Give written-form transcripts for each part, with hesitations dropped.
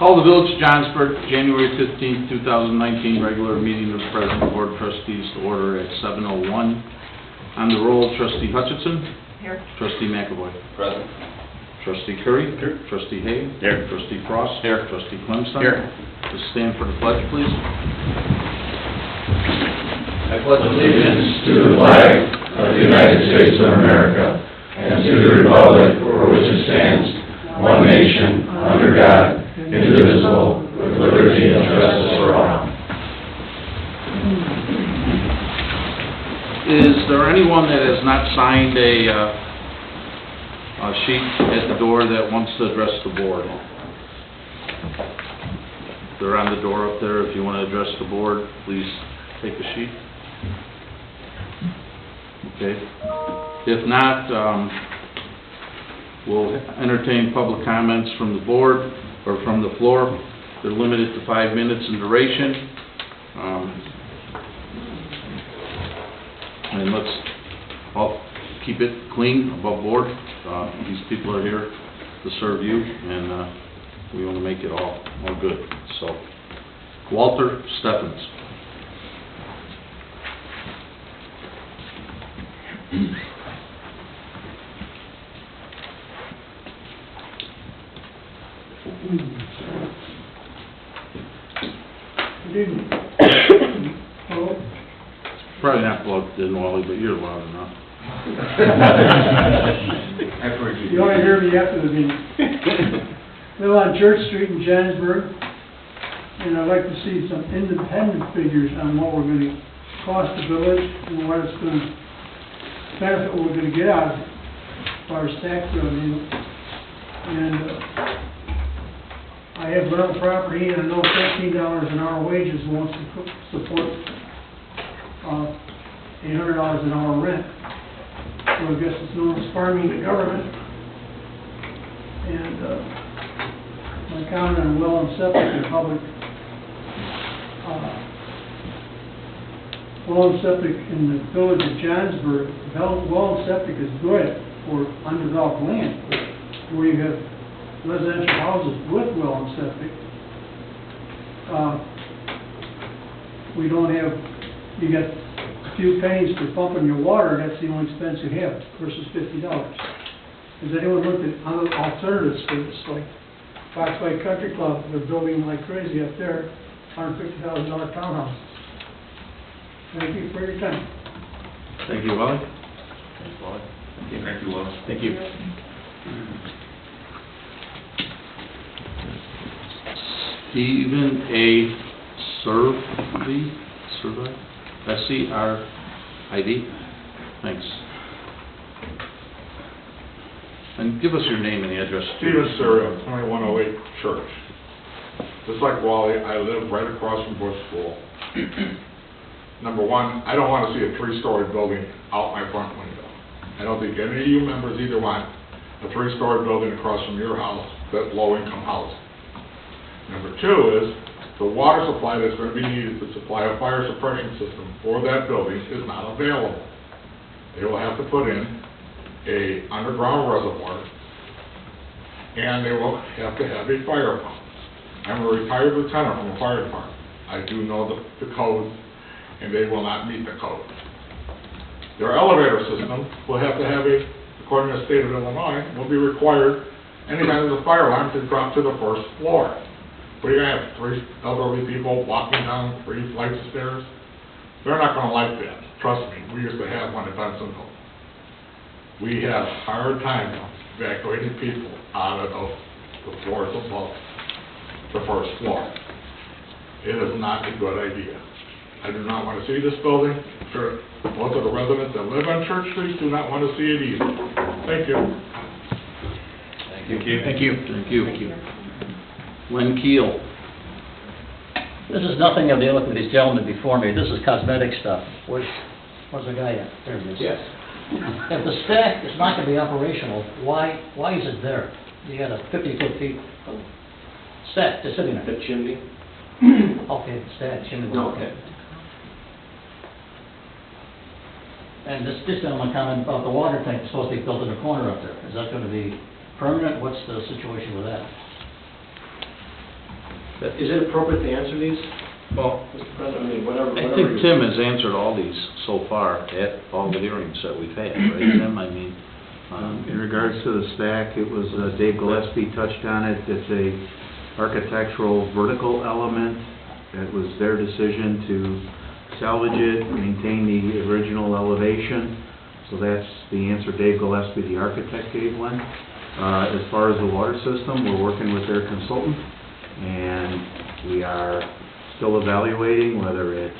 Call the Village of Johnsburg, January 15th, 2019, regular meeting of the President Board of Trustees to order at 7:01. On the roll, Trustee Hutchinson. Here. Trustee McAvoy. Present. Trustee Curry. Here. Trustee Hay. Here. Trustee Frost. Here. Trustee Clemson. Here. Please stand for the pledge, please. I pledge allegiance to the flag of the United States of America and to the republic for which it stands, one nation, under God, indivisible, with liberty and justice for all. Is there anyone that has not signed a sheet at the door that wants to address the board? They're on the door up there. If you want to address the board, please take a sheet. Okay. If not, we'll entertain public comments from the board or from the floor. They're limited to 5 minutes in duration. And let's all keep it clean above board. These people are here to serve you, and we want to make it all good. So, Walter Steffens. Good evening. Hello? Probably not plugged in, Wally, but you're loud enough. You want to hear me after the meeting? Live on Church Street in Johnsburg, and I'd like to see some independent figures on what we're going to cost the village and what it's going to benefit, what we're going to get out of it as far as tax revenue. And I have rental property, and I know $15 an hour wages won't support $800 an hour rent. So I guess it's known as farming the government. And my comment on well and septic and public, well and septic in the village of Johnsburg, well and septic is good for undeveloped land, where you have residential houses with well and septic. We don't have, you get a few pennies for pumping your water, that's the only expense you have, versus $50. Has anyone looked at other alternatives for this, like Foxway Country Club, they're building like crazy up there, $150,000 townhouses. Thank you for your time. Thank you, Wally. Thanks, Wally. Thank you, Wally. Thank you. Stephen A. Survey? S-C-R-I-D? Thanks. And give us your name and the address. Stephen Surrey, 2108 Church. Just like Wally, I live right across from Bush School. Number one, I don't want to see a three-story building out my front window. I don't think any of you members either want a three-story building across from your house that's low-income housing. Number two is, the water supply that's going to be needed to supply a fire suppression system for that building is not available. They will have to put in a underground reservoir, and they will have to have a fire pump. I'm a retired lieutenant from a fire department. I do know the codes, and they will not meet the code. Their elevator system will have to have a, according to the state of Illinois, will be required anytime there's a fire alarm to drop to the first floor. What are you going to have, 3 elderly people walking down 3 flights of stairs? They're not going to like that. Trust me, we used to have one at Bensonville. We have a hard time evacuating people out of the floors above the first floor. It is not a good idea. I do not want to see this building. I'm sure most of the residents that live on Church Street do not want to see it either. Thank you. Thank you. Thank you. Thank you. Thank you. Len Keel. This is nothing of the ilk of these gentlemen before me. This is cosmetic stuff. Where's the guy at? There he is. Yes. If the stack is not going to be operational, why is it there? You got a 50-foot stack just sitting there. The chimney? Okay, the stack, chimney. No, okay. And this gentleman commented about the water tank supposed to be built in the corner up there. Is that going to be permanent? What's the situation with that? Is it appropriate to answer these, Well, Mr. President? I mean, whatever. I think Tim has answered all these so far at all the hearings that we've had, right, Tim? I mean, In regards to the stack, it was Dave Gillespie touched on it. It's a architectural vertical element. It was their decision to salvage it, maintain the original elevation. So that's the answer Dave Gillespie, the architect, gave Lynn. As far as the water system, we're working with their consultant, and we are still evaluating whether it's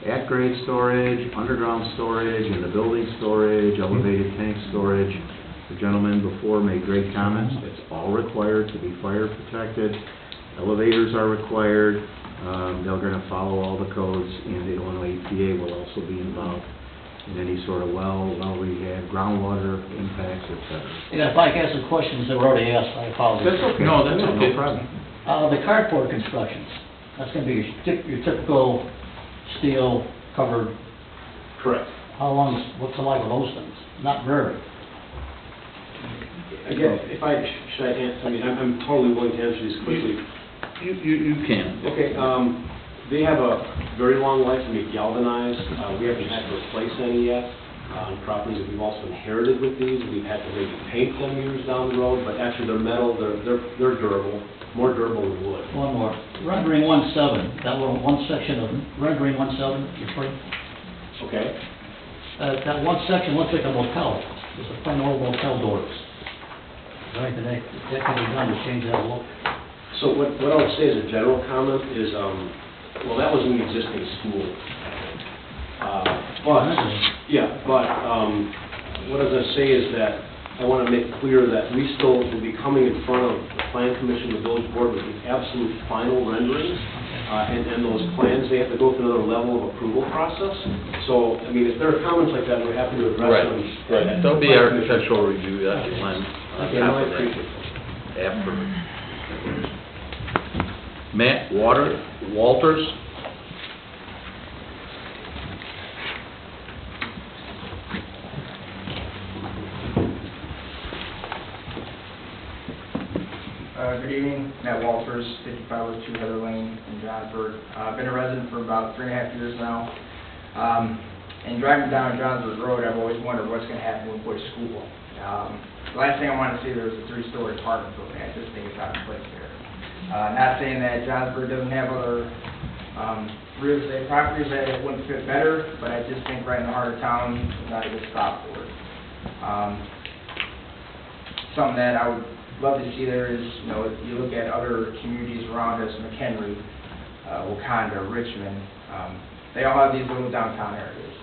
at-grade storage, underground storage, in the building storage, elevated tank storage. The gentleman before made great comments. It's all required to be fire protected. Elevators are required. They're going to follow all the codes, and the Illinois EPA will also be involved in any sort of well rehab, groundwater impacts, etc. Yeah, if I can ask some questions that were already asked, I apologize. That's okay. No, that's okay. No problem. The cardboard constructions, that's gonna be your typical steel covered, Correct. how long, what's the life of those things? Not very. Again, should I answer, I mean, I'm totally willing to answer these quickly. You can. Okay, they have a very long life to be galvanized. We haven't had to replace any yet on properties that we've also inherited with these. We've had to maybe paint them years down the road, but actually they're metal, they're durable, more durable than wood. One more, rendering 1-7, that little one section of rendering 1-7, you're free. Okay? That one section looks like a motel, it's a plain old motel doors. Is there anything that can be done to change that look? So what I would say as a general comment is, well, that was in the existing school. But what I was going to say is that I want to make clear that we still will be coming in front of the Plan Commission, the Village Board, with the absolute final renderings. And those plans, they have to go through another level of approval process. So, I mean, if there are comments like that, we're happy to address them. Right. There'll be architectural review, that's fine. Okay, no, I appreciate it. After. Matt Walters? Good evening, Matt Walters, 5502 Heather Lane in Johnsburg. I've been a resident for about 3.5 years now. And driving down Johnsburg Road, I've always wondered what's going to happen with Bush School. The last thing I want to see there is a 3-story apartment building. I just think it's out of place there. Not saying that Johnsburg doesn't have other real estate properties that it wouldn't fit better, but I just think right in the heart of town is not a good spot for it. Something that I would love to see there is, you know, if you look at other communities around us, McHenry, Wakanda, Richmond, they all have these little downtown areas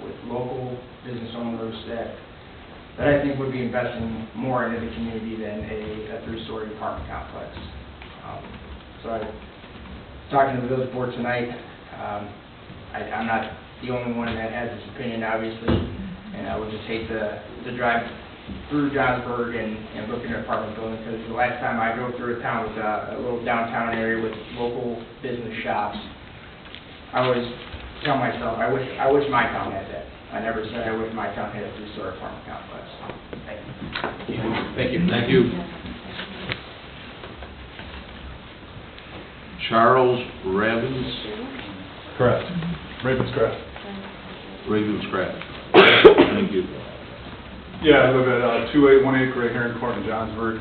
with local business owners that I think would be investing more into the community than a 3-story apartment complex. So I'm talking to the village board tonight. I'm not the only one that has this opinion, obviously, and I would just hate to drive through Johnsburg and look at an apartment building, because the last time I drove through a town with a little downtown area with local business shops, I always tell myself, I wish my town had that. I never said I wish my town had a 3-story apartment complex. Thank you. Thank you. Thank you. Charles Ravens? Correct. Ravenscraft. Ravenscraft. Thank you. Yeah, I live at 2818 Gray Heron Court in Johnsburg.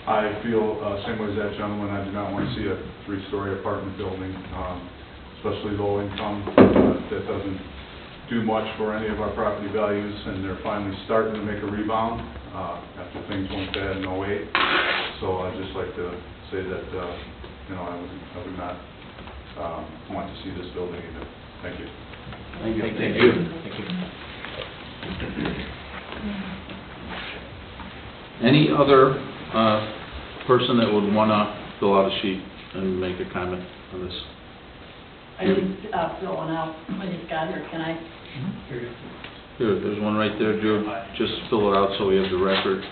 I feel same way as that gentleman. I do not want to see a 3-story apartment building, especially low income. That doesn't do much for any of our property values, and they're finally starting to make a rebound after things went bad in 08. So I'd just like to say that you know, I would not want to see this building either. Thank you. Thank you. Thank you. Thank you. Any other person that would want to fill out a sheet and make a comment on this? I didn't fill one out. I just got here. Can I? Here, there's one right there, Jude. Just fill it out so we have the record.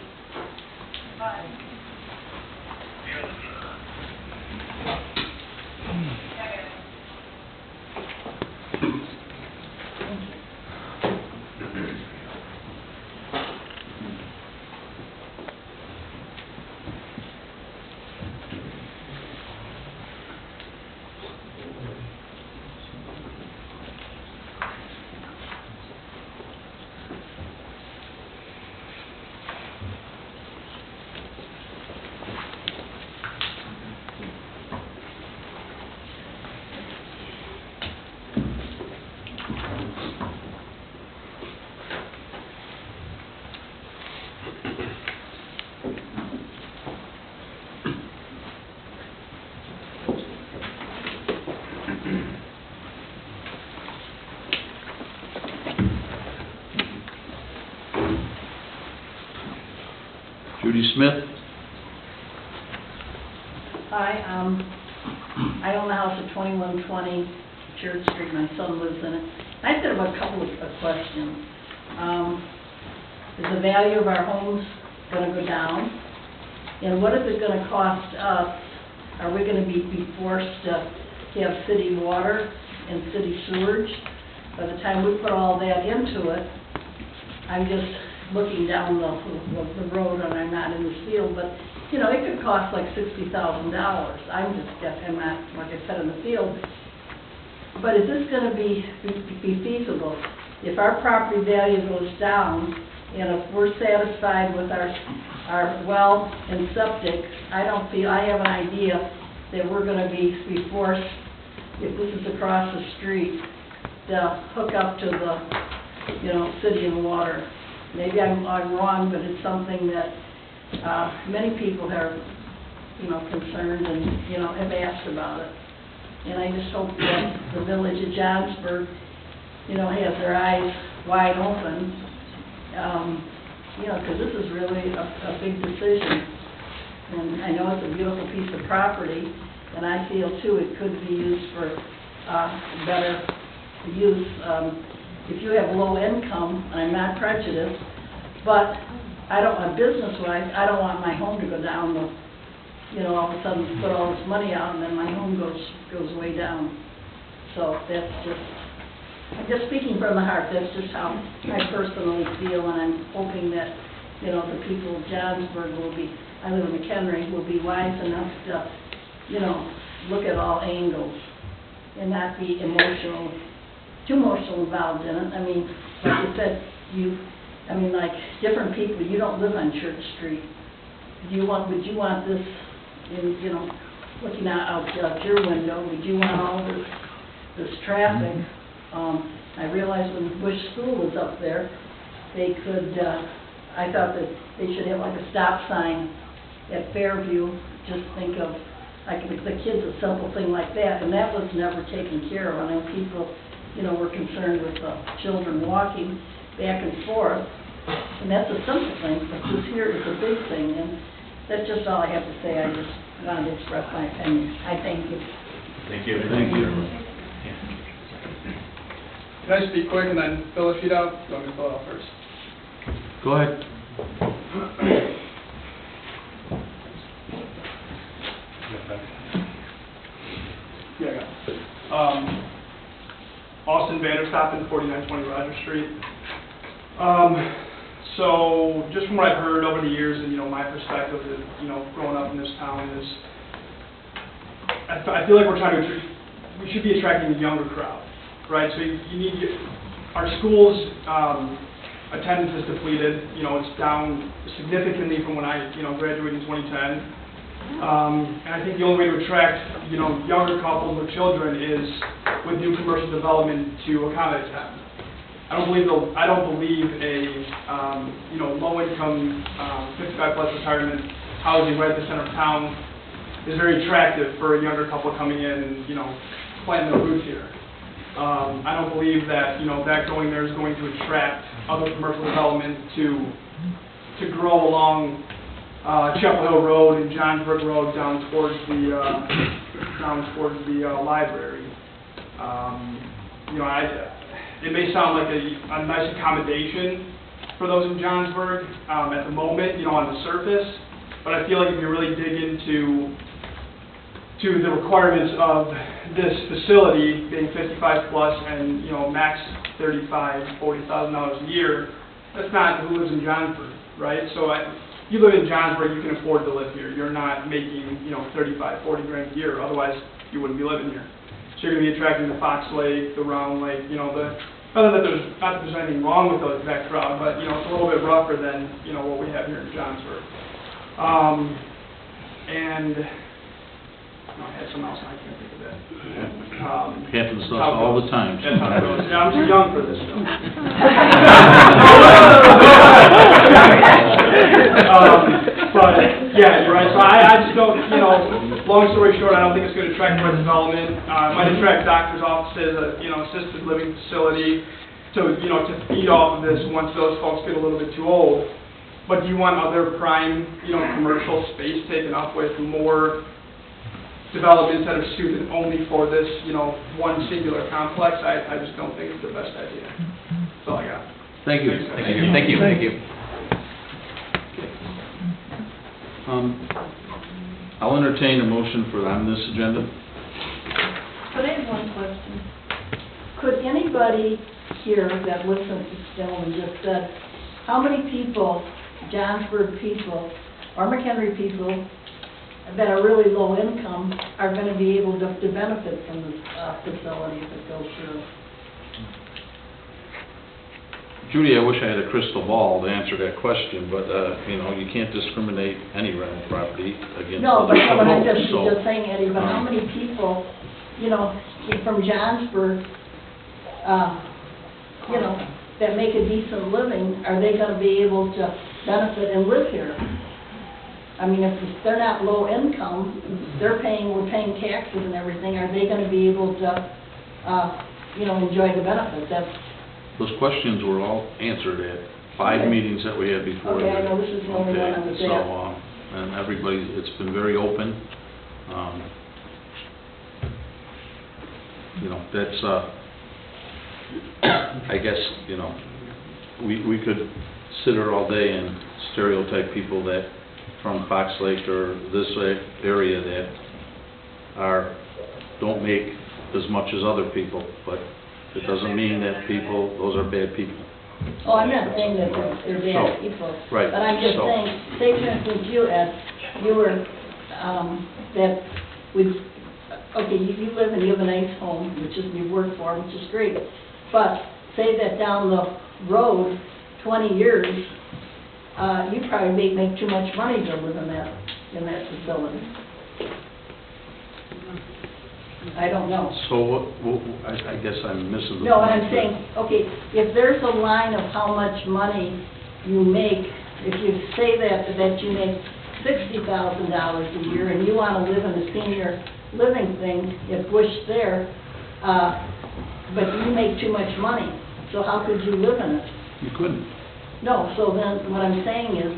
Judy Smith. Hi, I own the house at 2120 Church Street, my son lives in it. I just have a couple of questions. Is the value of our homes gonna go down? And what is it gonna cost us? Are we gonna be forced to have city water and city sewage? By the time we put all that into it, I'm just looking down the road, and I'm not in the field, but, you know, it could cost like $60,000. I'm just guessing, I'm not, like I said, in the field. But is this gonna be feasible? If our property value goes down, and if we're satisfied with our well and septic, I have an idea that we're gonna be forced, if this is across the street, to hook up to the, you know, city and water. Maybe I'm wrong, but it's something that many people are, you know, concerned and, you know, have asked about it. And I just hope that the village of Johnsburg, you know, has their eyes wide open, you know, because this is really a big decision. And I know it's a beautiful piece of property, and I feel too it could be used for better use. If you have low income, and I'm not prejudiced, but I don't want, business-wise, I don't want my home to go down the, you know, all of a sudden put all this money out and then my home goes way down. So that's just, I'm just speaking from the heart. That's just how I personally feel, and I'm hoping that, you know, the people of Johnsburg will be, I live in McHenry, will be wise enough to, you know, look at all angles and not be too emotional involved in it. I mean, like you said, like different people, you don't live on Church Street. Would you want this, in, you know, looking out your window, would you want all this traffic? I realized when Bush School was up there, they could, I thought that they should have like a stop sign at Fairview. Just think of, like, the kids, a simple thing like that, and that was never taken care of. I know people, you know, were concerned with children walking back and forth, and that's a simple thing, but this here is a big thing, and that's just all I have to say. I just wanted to express my opinion. I thank you. Thank you. Thank you. Can I speak quick and then fill a sheet out? You want me to fill it out first? Go ahead. Yeah, I got it. Austin Vanderstappen, 4920 Roger Street. So just from what I've heard over the years, and, you know, my perspective of, you know, growing up in this town is, I feel like we should be attracting a younger crowd, right? So you need to, our schools, attendance is depleted. You know, it's down significantly from when I, you know, graduated in 2010. And I think the only way to attract, you know, younger couples with children is with new commercial development to accommodate that. I don't believe a you know, low-income 55-plus retirement housing right at the center of town is very attractive for a younger couple coming in and, you know, planting their roots here. I don't believe that, you know, that going there is going to attract other commercial development to grow along Chapel Hill Road and Johnsburg Road down towards the library. You know, it may sound like a nice accommodation for those in Johnsburg at the moment, you know, on the surface, but I feel like if you really dig into the requirements of this facility being 55 plus and, you know, max $35,000, $40,000 a year, that's not who lives in Johnsburg, right? So you live in Johnsburg, you can afford to live here. You're not making, you know, 35, 40 grand a year, otherwise you wouldn't be living here. So you're going to be attracting the Fox Lake, the Round Lake, you know, not that there's anything wrong with that crowd, but, you know, it's a little bit rougher than, you know, what we have here in Johnsburg. And I had something else, and I can't think of it. Happens to us all the time. That's how it goes. Yeah, I'm too young for this stuff. But, yeah, you're right. So I just don't, you know, long story short, I don't think it's going to attract more development. It might attract doctors' offices, you know, assisted living facility to, you know, to feed off of this once those folks get a little bit too old. but do you want other prime, commercial space taken up with more developments that are suited only for this, one singular complex? I just don't think it's the best idea. That's all I got. Thank you. Thank you. I'll entertain a motion for on this agenda. But I have one question. Could anybody here that listened to this gentleman just said, how many people, Johnsburg people, or McHenry people, that are really low income are going to be able to benefit from this facility if it goes through? Judy, I wish I had a crystal ball to answer that question, but, you can't discriminate any rental property against No, other but what I'm people, just saying, Eddie, but how many people, from Johnsburg, that make a decent living, are they going to be able to benefit and live here? I mean, if they're not low income, we're paying taxes and everything, are they going to be able to, enjoy the benefit? Those questions were all answered at 5 Okay. meetings that we had before. Okay, I know this is the only one I was Okay, at. so, and everybody, it's been very open. That's, I guess, we could sit here all day and stereotype people that from Fox Lake or this area that don't make as much as other people, but it doesn't mean that those are bad people. Oh, I'm not saying that they're bad people. Right, But I'm just so- saying, say for instance, you, Ed, you were, you live and you have a nice home, which is, you work for, which is great. But say that down the road, 20 years, you probably make too much money to live in that facility. I don't know. So I guess I'm missing the point. No, what I'm saying, okay, if there's a line of how much money you make, if you say that you make $60,000 a year and you want to live in a senior living thing at Bush there, but you make too much money, so how could you live in it? You couldn't. No, so then what I'm saying is,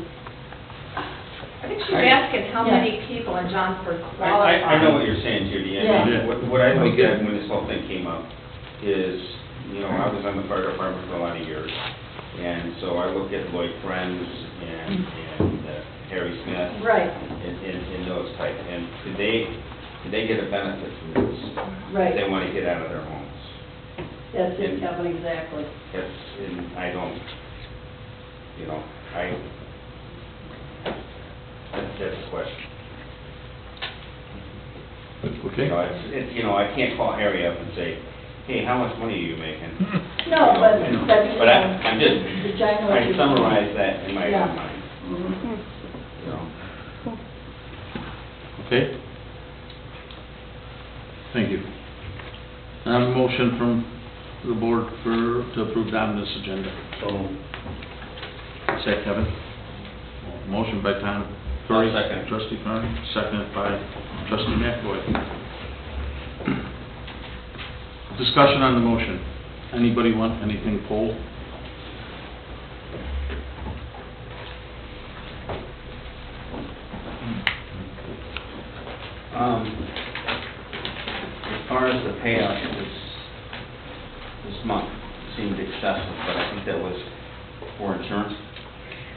I think she's asking how Yeah. many people in Johnsburg qualify. I know what you're saying, Judy. Yeah. What I looked at when this whole thing came up is, I was on the fire department for a lot of years. And so I looked at Lloyd Friends and Harry Smith. right, And those type. And could they get a benefit from this? right, If they want to get out of their homes. that's it, Kevin, exactly. And I don't, that's a question. Okay. I can't call Harry up and say, hey, how much money are you making? No, but But I'm just, Which I know what I you're summarize that in my Yeah. own mind, Mhm. Okay? Thank you. I have a motion from the board to approve down this agenda. Is that Kevin? Motion by Tom Curry. I'll second. Trustee Curry, seconded by Trustee McAvoy. Discussion on the motion. Anybody want anything pulled? As far as the payout this month seemed excessive, but I think that was for insurance.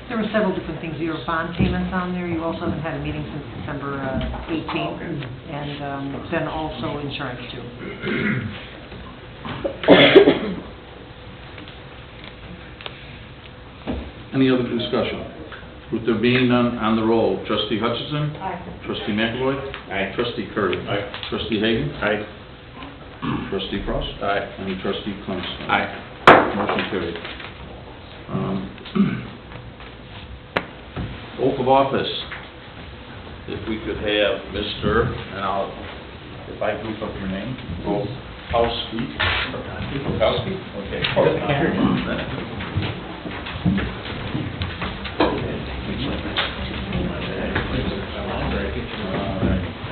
There were several different things. Your bond payments on there, you also haven't had a meeting since December 18th, and then also insurance too. Any other discussion? With there being none on the roll, Trustee Hutchison? Aye. Trustee McAvoy? Aye. Trustee Curry? Aye. Trustee Hagan? Aye. Trustee Frost? Aye. And Trustee Clemson? Aye. Motion carried. Oath of office. If we could have Mr., and if I group up your name, Bukowski. Bukowski? Okay.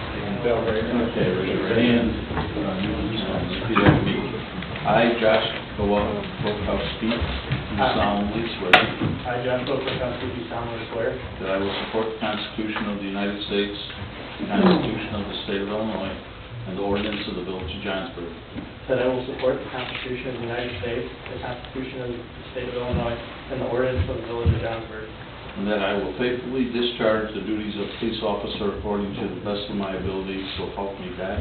Okay, raise your hand. Repeat after me. I, Josh Bukowski, Do solemnly swear I, Johnsburg, do solemnly swear that I will support the Constitution of the United States, the Constitution of the State of Illinois, and the ordinance of the Village of Johnsburg, that I will support the Constitution of the United States, the Constitution of the State of Illinois, and the ordinance of the Village of Johnsburg, and that I will faithfully discharge the duties of police officer according to the best of my ability, so help me God.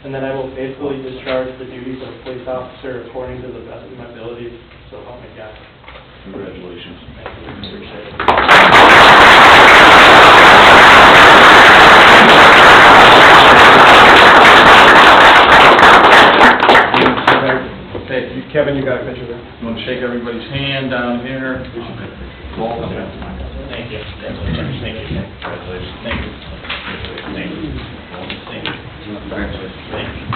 and that I will faithfully discharge the duties of police officer according to the best of my abilities, so help me God. Congratulations. Thank you. Appreciate it. Hey, Kevin, you got a picture there? I'm going to shake everybody's hand down here. Welcome. Thank you. Congratulations. Thank you. Congratulations. Thank you. Thank you. Thank you. Congratulations. Thank you.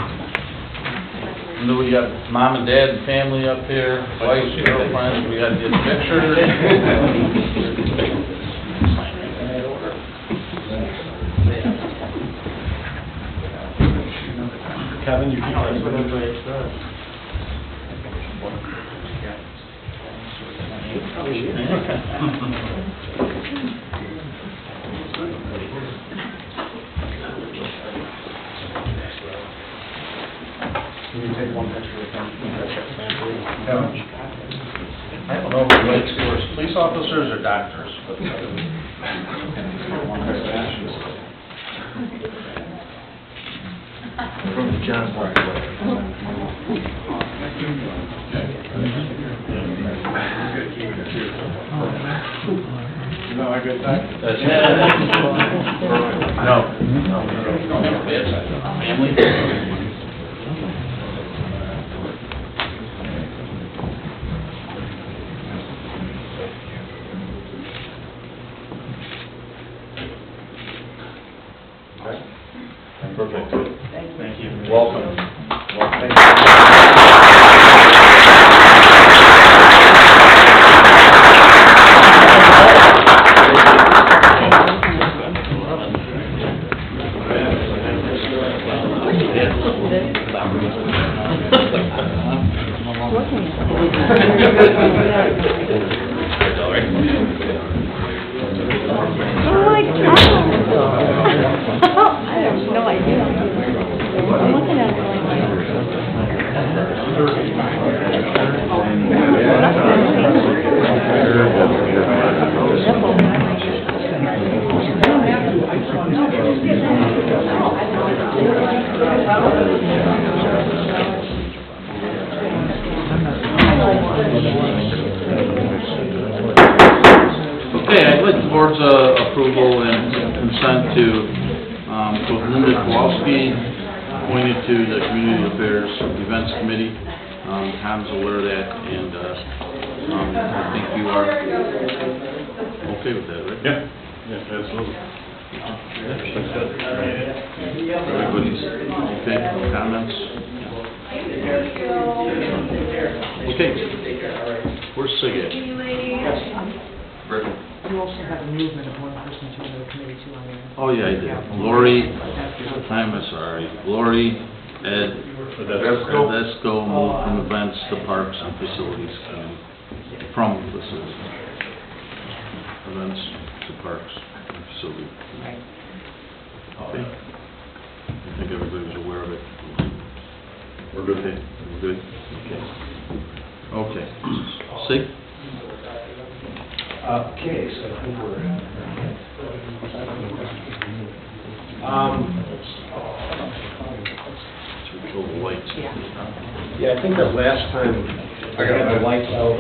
And then we got mom and dad and family up here, wife, girlfriend, we got to get pictures. Kevin, you can. Can you take one picture with them? I don't know if it relates to us, police officers or doctors, but. From Johnsburg. No, I good time? That's it. No. Bad side. Family? Perfect. Thank you. Welcome. Okay, I'd like the board's approval and consent to, with Linda Kowalski appointed to the Community Affairs Events Committee. Tom's aware of that, and I think you are okay with that, right? Yeah, absolutely. Everybody's okay, no comments? Okay, where's Sig at? Rick? You also have a movement of one person to another committee too on there. Oh, yeah, I did. Lori, I'm sorry, Lori, Ed, Tedesco moved from events to parks and facilities, from facilities. Events to parks and facilities. Okay. I think everybody's aware of it. We're good. Okay, we're good? Okay. Okay. Sig? Okay, so I think we're... Control the lights. Yeah, I think that last time I got the lights out.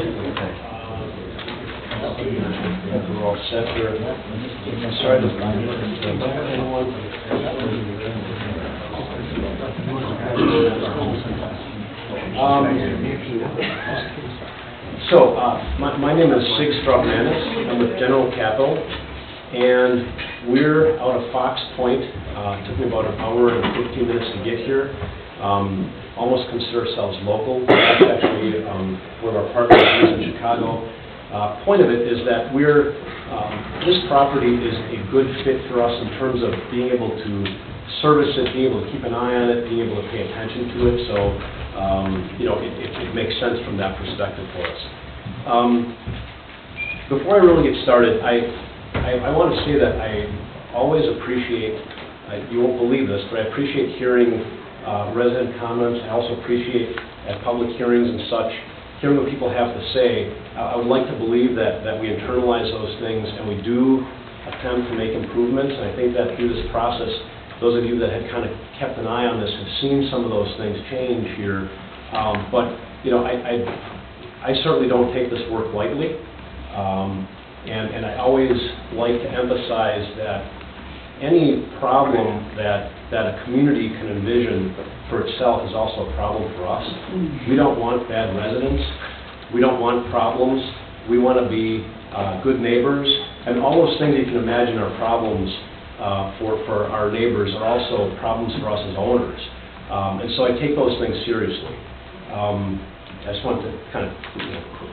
We're all set here. I'm sorry to... My name is Sig Straumanis. I'm with General Capital, and we're out of Fox Point. It took me about an hour and 15 minutes to get here. Almost consider ourselves local. That's actually one of our partners in Chicago. Point of it is that this property is a good fit for us in terms of being able to service it, being able to keep an eye on it, being able to pay attention to it. So, it makes sense from that perspective for us. Before I really get started, I want to say that I always appreciate, you won't believe this, but I appreciate hearing resident comments. I also appreciate at public hearings and such, hearing what people have to say. I would like to believe that we internalize those things and we do attempt to make improvements. And I think that through this process, those of you that had kind of kept an eye on this have seen some of those things change here. But, you know, I certainly don't take this work lightly. And I always like to emphasize that any problem that a community can envision for itself is also a problem for us. We don't want bad residents. We don't want problems. We want to be good neighbors. And all those things you can imagine are problems for our neighbors are also problems for us as owners. And so I take those things seriously. I just wanted to kind of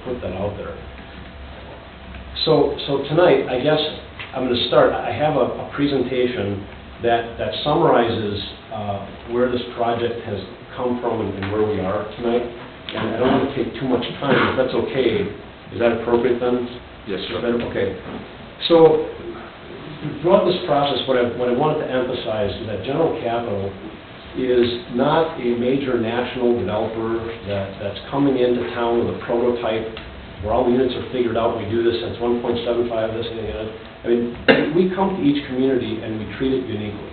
put that out there. So tonight, I guess I'm going to start. I have a presentation that summarizes where this project has come from and where we are tonight. And I don't want to take too much time, if that's okay. Is that appropriate then? Yes, sir. Okay. So throughout this process, what I wanted to emphasize is that General Capital is not a major national developer that's coming into town with a prototype where all the units are figured out. We do this since 1.75, this and that. I mean, we come to each community and we treat it uniquely.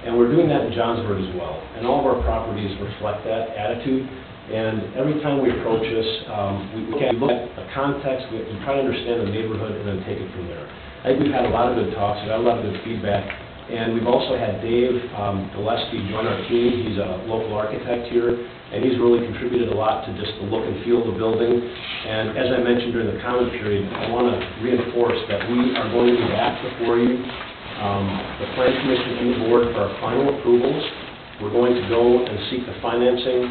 And we're doing that in Johnsburg as well. And all of our properties reflect that attitude. And every time we approach this, we look at the context, we try to understand the neighborhood, and then take it from there. I think we've had a lot of good talks, we've had a lot of good feedback, and we've also had Dave Gillespie join our team. He's a local architect here, and he's really contributed a lot to just the look and feel of the building. And as I mentioned during the comment period, I want to reinforce that we are going to be back before you, the Plan Commission and the board, for our final approvals. We're going to go and seek the financing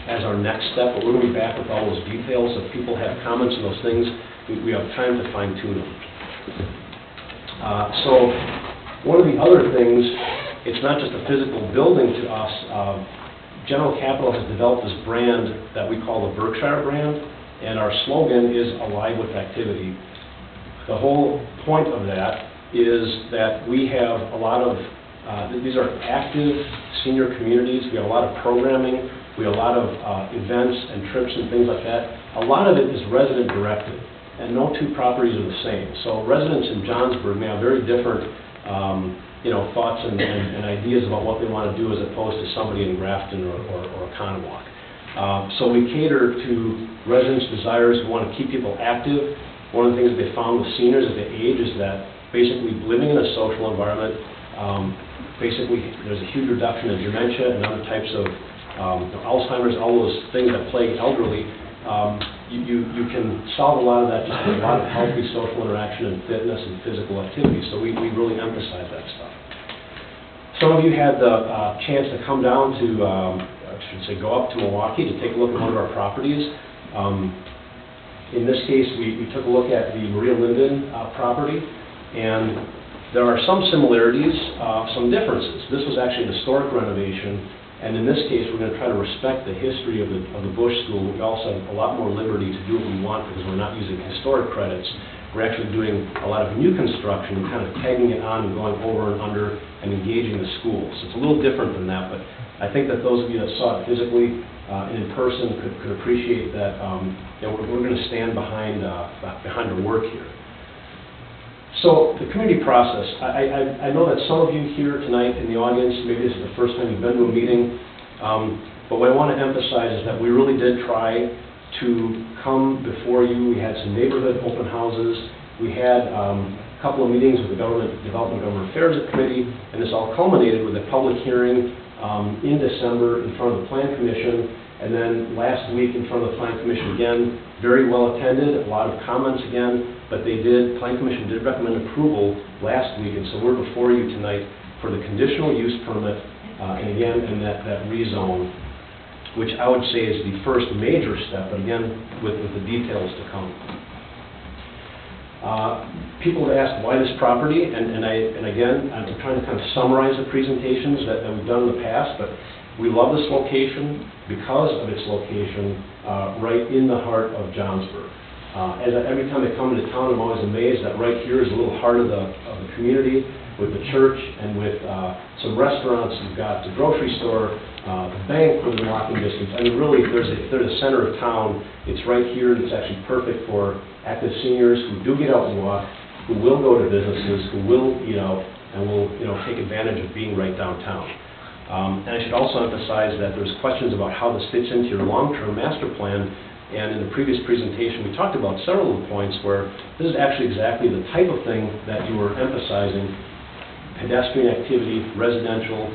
as our next step, but we're going to be back with all those details. If people have comments on those things, we have time to fine-tune them. So one of the other things, it's not just a physical building to us. General Capital has developed this brand that we call the Berkshire brand, and our slogan is Alive with Activity. The whole point of that is that we have a lot of, these are active senior communities. We have a lot of programming. We have a lot of events and trips and things like that. A lot of it is resident directed, and no two properties are the same. So residents in Johnsburg may have very different thoughts and ideas about what they want to do as opposed to somebody in Grafton or Connewauk. So we cater to residents' desires. We want to keep people active. One of the things that they found with seniors as they age is that basically living in a social environment, basically there's a huge reduction in dementia and other types of Alzheimer's, all those things that plague elderly. You can solve a lot of that just with a lot of healthy social interaction and fitness and physical activity. So we really emphasize that stuff. Some of you had the chance to come down to, go up to Milwaukee to take a look at one of our properties. In this case, we took a look at the Maria Linden property, and there are some similarities, some differences. This was actually an historic renovation. And in this case, we're going to try to respect the history of the Bush School. We also have a lot more liberty to do what we want because we're not using historic credits. We're actually doing a lot of new construction and kind of tagging it on and going over and under and engaging the schools. So it's a little different than that, but I think that those of you that saw it physically and in person could appreciate that we're going to stand behind our work here. So the community process, I know that some of you here tonight in the audience, maybe this is the first time you've been to a meeting, but what I want to emphasize is that we really did try to come before you. We had some neighborhood open houses. We had a couple of meetings with the Development and Government Affairs Committee, and this all culminated with a public hearing in December in front of the Plan Commission, and then last week in front of the Plan Commission again, very well attended, a lot of comments again. But Plan Commission did recommend approval last week, and so we're before you tonight for the conditional use permit, and again, in that rezone, which I would say is the first major step, but again, with the details to come. People have asked why this property, and again, I'm trying to kind of summarize the presentations that we've done in the past, but we love this location because of its location right in the heart of Johnsburg. Every time I come into town, I'm always amazed that right here is a little heart of the community with the church and with some restaurants. We've got the grocery store, the bank within walking distance. I mean, really, if they're the center of town, it's right here, and it's actually perfect for active seniors who do get out and walk, who will go to businesses, who will eat out, and will, take advantage of being right downtown. And I should also emphasize that there's questions about how this fits into your long-term master plan. And in the previous presentation, we talked about several of the points where this is actually exactly the type of thing that you were emphasizing: pedestrian activity, residential,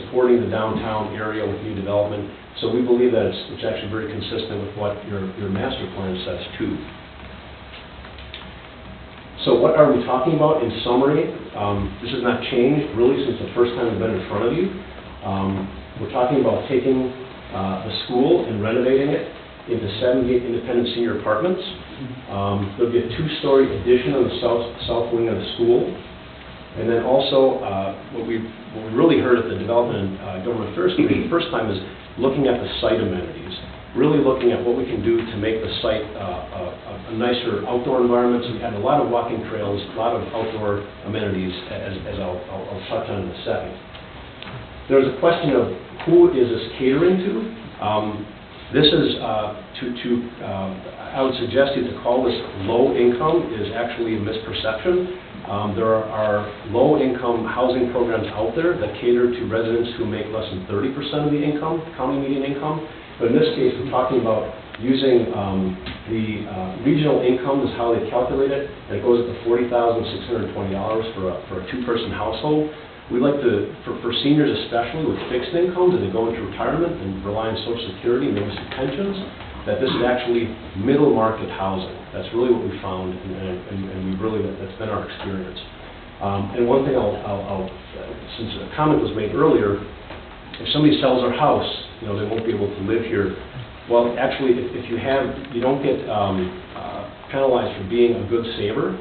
supporting the downtown area with new development. So we believe that it's actually very consistent with what your master plan says too. So what are we talking about in summary? This has not changed really since the first time we've been in front of you. We're talking about taking the school and renovating it into 78 independent senior apartments. There'll be a two-story addition on the south wing of the school. And then also, what we really heard at the Development and Government Affairs Committee the first time is looking at the site amenities, really looking at what we can do to make the site a nicer outdoor environment. So we have a lot of walking trails, a lot of outdoor amenities, as I'll touch on in a second. There's a question of who is this catering to? This is I would suggest you to call this low income is actually a misperception. There are low-income housing programs out there that cater to residents who make less than 30% of the income, county median income. But in this case, we're talking about using the regional income is how they calculate it, and it goes up to $40,620 for a two-person household. We like to, for seniors especially with fixed incomes, as they go into retirement and rely on Social Security and maybe some pensions, that this is actually middle market housing. That's really what we found, and that's been our experience. And one thing since a comment was made earlier, if somebody sells their house, they won't be able to live here. Well, actually, if you don't get penalized for being a good saver.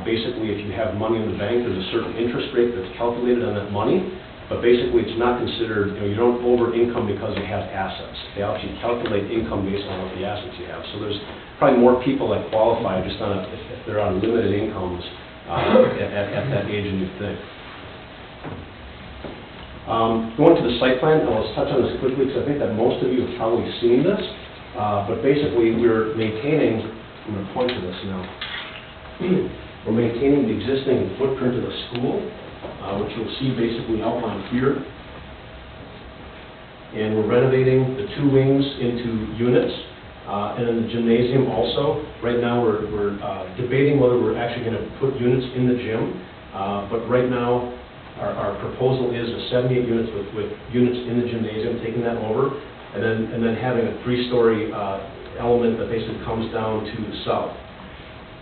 Basically, if you have money in the bank, there's a certain interest rate that's calculated on that money. But basically, it's not considered, you don't over-income because you have assets. They actually calculate income based on what the assets you have. So there's probably more people that qualify just if they're on limited incomes at that age than you think. Going to the site plan, and let's touch on this quickly because I think that most of you have probably seen this. But basically, we're maintaining, I'm going to point to this now, we're maintaining the existing footprint of the school, which you'll see basically outlined here. And we're renovating the two wings into units, and then the gymnasium also. Right now we're debating whether we're actually going to put units in the gym, but right now our proposal is 78 units with units in the gymnasium, taking that over, and then having a three-story element that basically comes down to the south.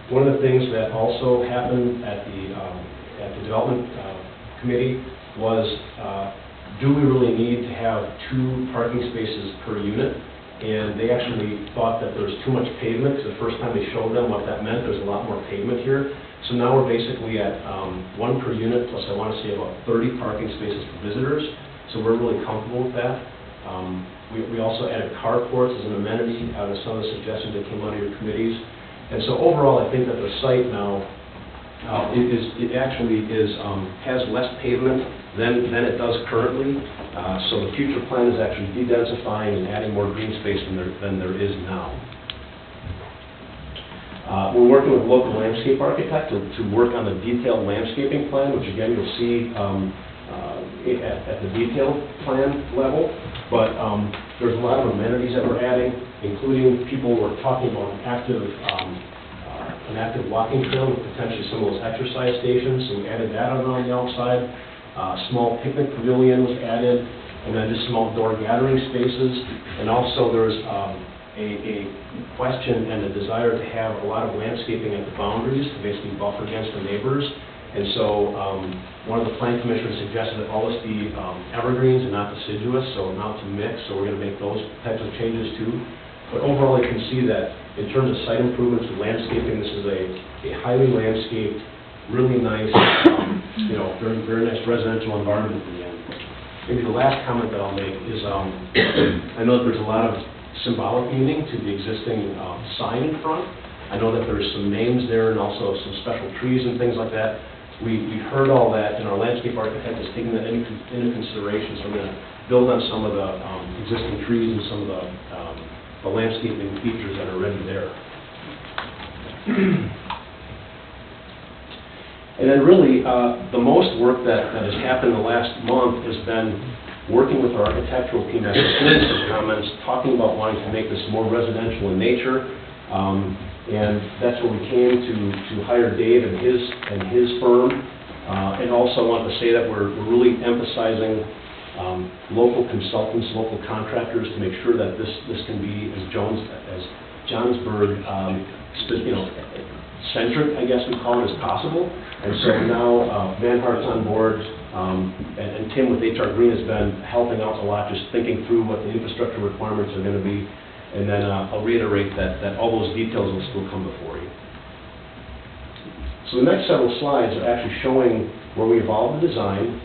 One of the things that also happened at the Development Committee was, do we really need to have 2 parking spaces per unit? And they actually thought that there was too much pavement. So the first time they showed them what that meant, there's a lot more pavement here. So now we're basically at 1 per unit, plus I want to say about 30 parking spaces for visitors. So we're really comfortable with that. We also added carports as an amenity out of some of the suggestions that came out of your committees. And so overall, I think that the site now has less pavement than it does currently. So the future plan is actually de-densifying and adding more green space than there is now. We're working with local landscape architect to work on the detailed landscaping plan, which again you'll see at the detailed plan level. But there's a lot of amenities that we're adding, including people who are talking about an active walking trail with potentially some of those exercise stations. So we added that on the outside. Small picnic pavilion was added, and then just some outdoor gathering spaces. And also there's a question and a desire to have a lot of landscaping at the boundaries to basically buffer against the neighbors. And so one of the plan commissioners suggested that all this be evergreens and not deciduous, so not to mix. So we're going to make those types of changes too. But overall, you can see that in terms of site improvements and landscaping, this is a highly landscaped, really nice, very, very nice residential environment at the end. Maybe the last comment that I'll make is I know that there's a lot of symbolic meaning to the existing sign in front. I know that there's some names there and also some special trees and things like that. We heard all that, and our landscape architect has taken that into consideration, so I'm going to build on some of the existing trees and some of the landscaping features that are already there. And then really, the most work that has happened in the last month has been working with our architectural team, as students have comments, talking about wanting to make this more residential in nature. And that's where we came to hire Dave and his firm. And also I want to say that we're really emphasizing local consultants, local contractors to make sure that this can be as Johnsburg, centric, I guess we call it, as possible. And so now Van Hart's on board, and Tim with HR Green has been helping out a lot, just thinking through what the infrastructure requirements are going to be. And then I'll reiterate that all those details will still come before you. So the next several slides are actually showing where we evolved the design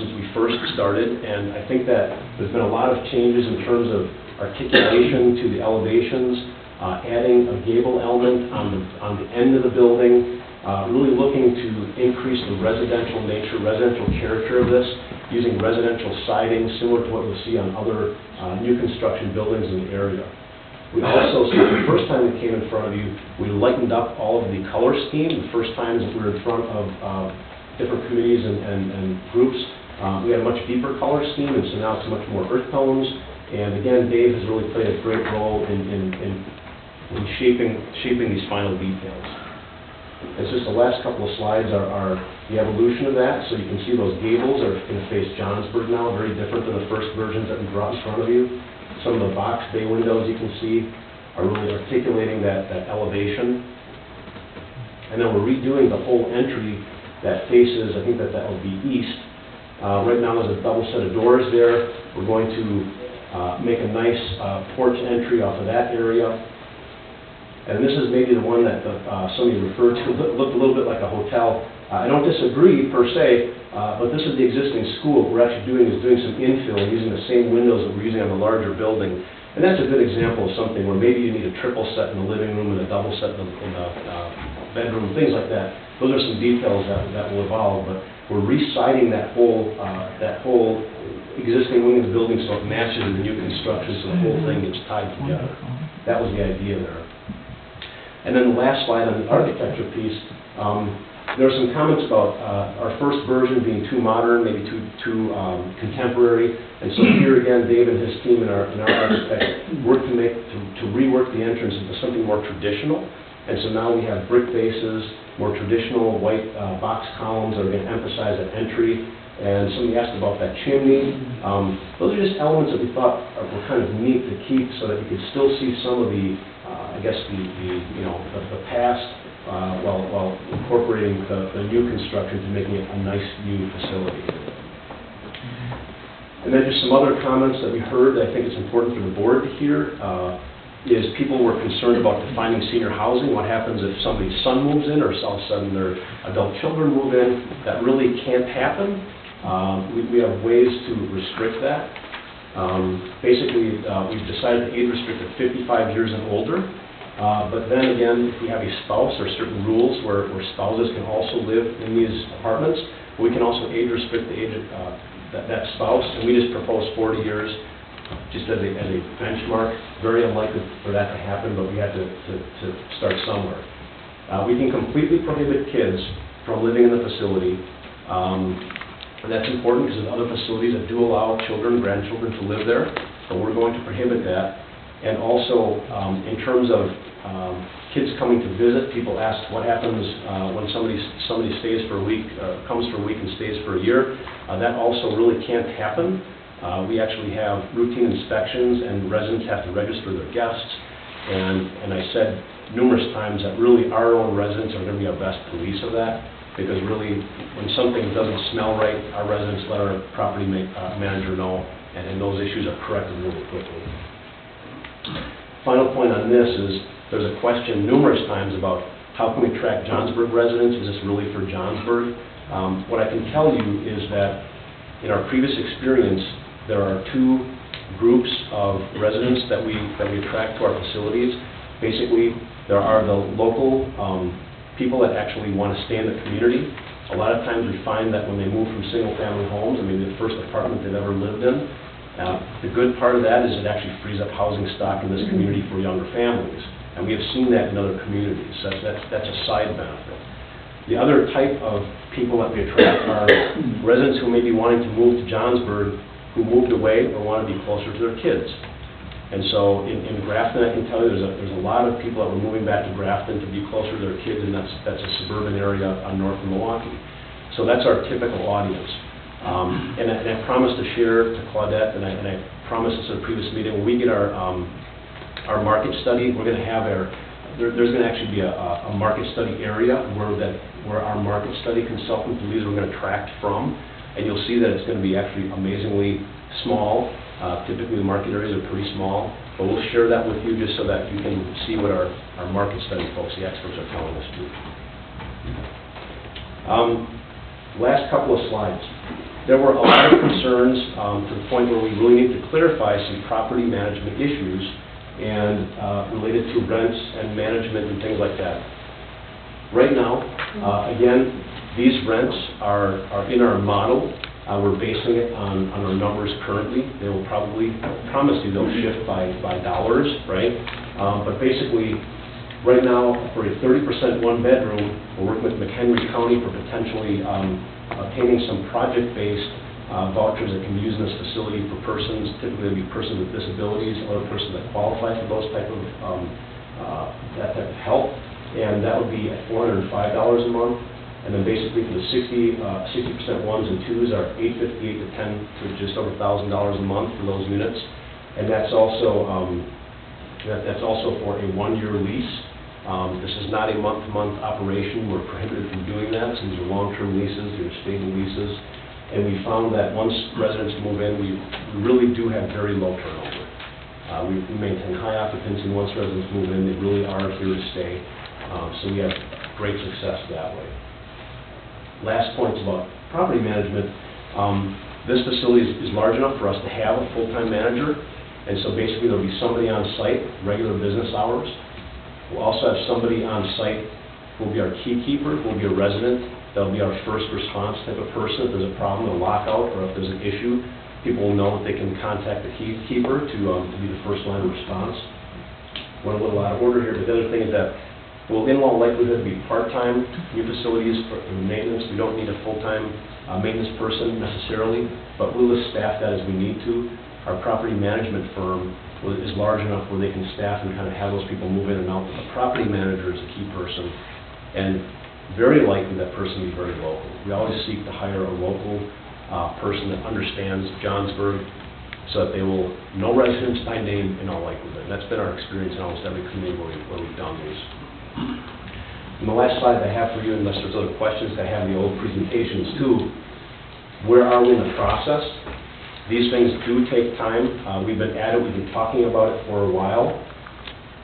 since we first started, and I think that there's been a lot of changes in terms of articulation to the elevations, adding a gable element on the end of the building, really looking to increase the residential nature, residential character of this, using residential siding similar to what you'll see on other new construction buildings in the area. We also, since the first time we came in front of you, we lightened up all of the color scheme. The first times that we were in front of different committees and groups, we had a much deeper color scheme, and so now it's much more earth tones. And again, Dave has really played a great role in shaping these final details. It's just the last couple of slides are the evolution of that. So you can see those gables are going to face Johnsburg now, very different than the first versions that we brought in front of you. Some of the box bay windows you can see are really articulating that elevation. And then we're redoing the whole entry that faces, I think that will be east. Right now there's a double set of doors there. We're going to make a nice porch entry off of that area. And this is maybe the one that somebody referred to, looked a little bit like a hotel. I don't disagree per se, but this is the existing school. What we're actually doing is doing some infill using the same windows that we're using on the larger building. And that's a good example of something where maybe you need a triple set in the living room and a double set in the bedroom, things like that. Those are some details that will evolve, but we're re-siding that whole existing wing of the building so it matches the new construction, so the whole thing gets tied together. That was the idea there. And then the last slide on the architecture piece, there are some comments about our first version being too modern, maybe too contemporary. And so here again, Dave and his team and our architect worked to rework the entrance into something more traditional. And so now we have brick bases, more traditional white box columns that are going to emphasize that entry. And somebody asked about that chimney. Those are just elements that we thought were kind of neat to keep so that you could still see some of the, I guess, the past while incorporating the new construction to making it a nice new facility. And then just some other comments that we heard that I think it's important for the board to hear is people were concerned about defining senior housing. What happens if somebody's son moves in or all of a sudden their adult children move in? That really can't happen. We have ways to restrict that. Basically, we've decided to age restrict at 55 years and older. But then again, if we have a spouse, there are certain rules where spouses can also live in these apartments. We can also age restrict the age of that spouse, and we just propose 40 years just as a benchmark. Very unlikely for that to happen, but we have to start somewhere. We can completely prohibit kids from living in the facility. And that's important because there's other facilities that do allow children, grandchildren to live there, but we're going to prohibit that. And also, in terms of kids coming to visit, people ask what happens when somebody stays for a week, comes for a week and stays for a year. That also really can't happen. We actually have routine inspections, and residents have to register their guests. And I said numerous times that really our own residents are going to be our best police of that, because really, when something doesn't smell right, our residents let our property manager know, and those issues are corrected really quickly. Final point on this is there's a question numerous times about how can we track Johnsburg residents? Is this really for Johnsburg? What I can tell you is that in our previous experience, there are two groups of residents that we attract to our facilities. Basically, there are the local people that actually want to stay in the community. A lot of times we find that when they move from single-family homes, maybe the first apartment they've ever lived in, the good part of that is it actually frees up housing stock in this community for younger families. And we have seen that in other communities. That's a side benefit. The other type of people that we attract are residents who may be wanting to move to Johnsburg, who moved away or want to be closer to their kids. And so in Grafton, I can tell you there's a lot of people that were moving back to Grafton to be closer to their kids, and that's a suburban area north of Milwaukee. So that's our typical audience. And I promised to share to Claudette, and I promised this at a previous meeting, when we get our market study, we're going to have there's going to actually be a market study area where our market study consultant believes we're going to tract from, and you'll see that it's going to be actually amazingly small. Typically, the market areas are pretty small, but we'll share that with you just so that you can see what our market study folks, the experts, are telling us to do. Last couple of slides. There were a lot of concerns to the point where we really need to clarify some property management issues and related to rents and management and things like that. Right now, again, these rents are in our model. We're basing it on our numbers currently. They will probably, I promise you, they'll shift by dollars, right? But basically, right now, for a 30% one-bedroom, we're working with McHenry County for potentially obtaining some project-based vouchers that can be used in this facility for persons, typically it'll be persons with disabilities, other persons that qualify for those type of that type of help, and that would be at $405 a month. And then basically for the 60% ones and twos are $858 to $10 to just over $1,000 a month for those units, and that's also for a one-year lease. This is not a month-to-month operation. We're prohibited from doing that. So these are long-term leases, they're stable leases, and we found that once residents move in, we really do have very low turnover. We maintain high occupancy. Once residents move in, they really are here to stay. So we have great success that way. Last point is about property management. This facility is large enough for us to have a full-time manager, and so basically there'll be somebody on site, regular business hours. We'll also have somebody on site who will be our key keeper, who will be a resident. That'll be our first response type of person. If there's a problem, a lockout, or if there's an issue, people will know that they can contact the key keeper to be the first line of response. Went a little out of order here, but the other thing is that will in all likelihood be part-time new facilities for maintenance. We don't need a full-time maintenance person necessarily, but we'll staff that as we need to. Our property management firm is large enough where they can staff and kind of have those people move in and out. The property manager is a key person, and very likely that person will be very local. We always seek to hire a local person that understands Johnsburg, so that they will know residents by name in all likelihood. And that's been our experience in almost every community where we've done these. And the last slide I have for you, unless there's other questions, I have the old presentations too. Where are we in the process? These things do take time. We've been at it, we've been talking about it for a while,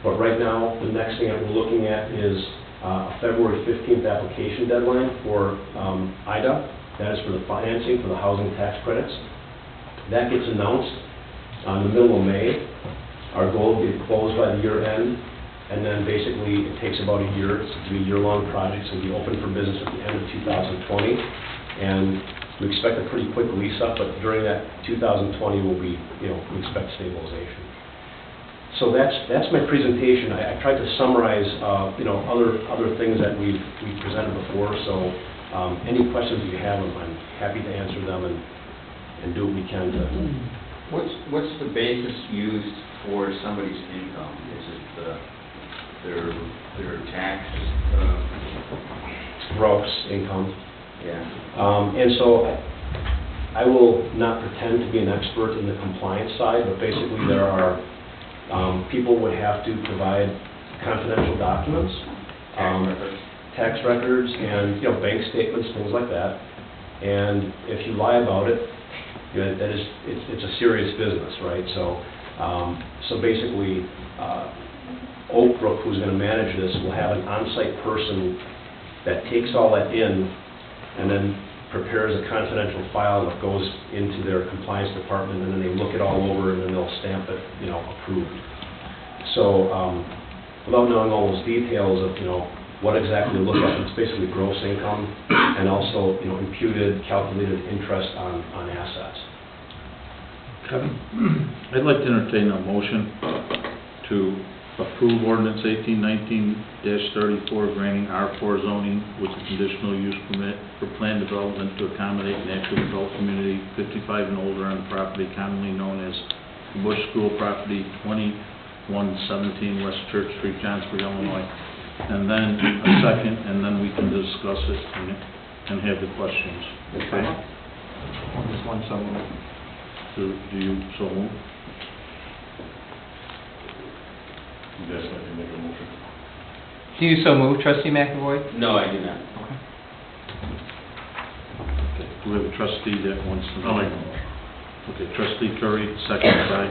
but right now the next thing that we're looking at is a February 15th application deadline for IDA. That is for the financing for the housing tax credits. That gets announced in the middle of May. Our goal will be to close by the year end. And then basically it takes about a year. It's a year-long project, so it'll be open for business at the end of 2020. And we expect a pretty quick lease up, but during that 2020 will be, we expect stabilization. So that's my presentation. I tried to summarize, other things that we've presented before. So any questions you have, I'm happy to answer them and do what we can to. What's the basis used for somebody's income? Is it their tax? Gross income. Yeah. And so I will not pretend to be an expert in the compliance side, but basically there are people would have to provide confidential documents, tax records, and bank statements, things like that. And if you lie about it, it's a serious business, right? So basically, Oak Brook, who's going to manage this, will have an on-site person that takes all that in and then prepares a confidential file that goes into their compliance department, and then they look it all over, and then they'll stamp it, approved. So, without knowing all those details of, what exactly to look at, it's basically gross income, and also, imputed, calculated interest on assets. Kevin? I'd like to entertain a motion to approve ordinance 1819-34, granting R4 zoning with a conditional use permit for planned development to accommodate an active adult community 55 and older on the property commonly known as Bush School property, 2117 West Church Street, Johnsburg, Illinois. And then a second, and then we can discuss it and have the questions. Okay? Just one second. Do you so move? Yes, I can make a motion. Do you so move, trustee McAvoy? No, I do not. Okay. Do we have a trustee that wants to make a motion? Okay, trustee Curry, second by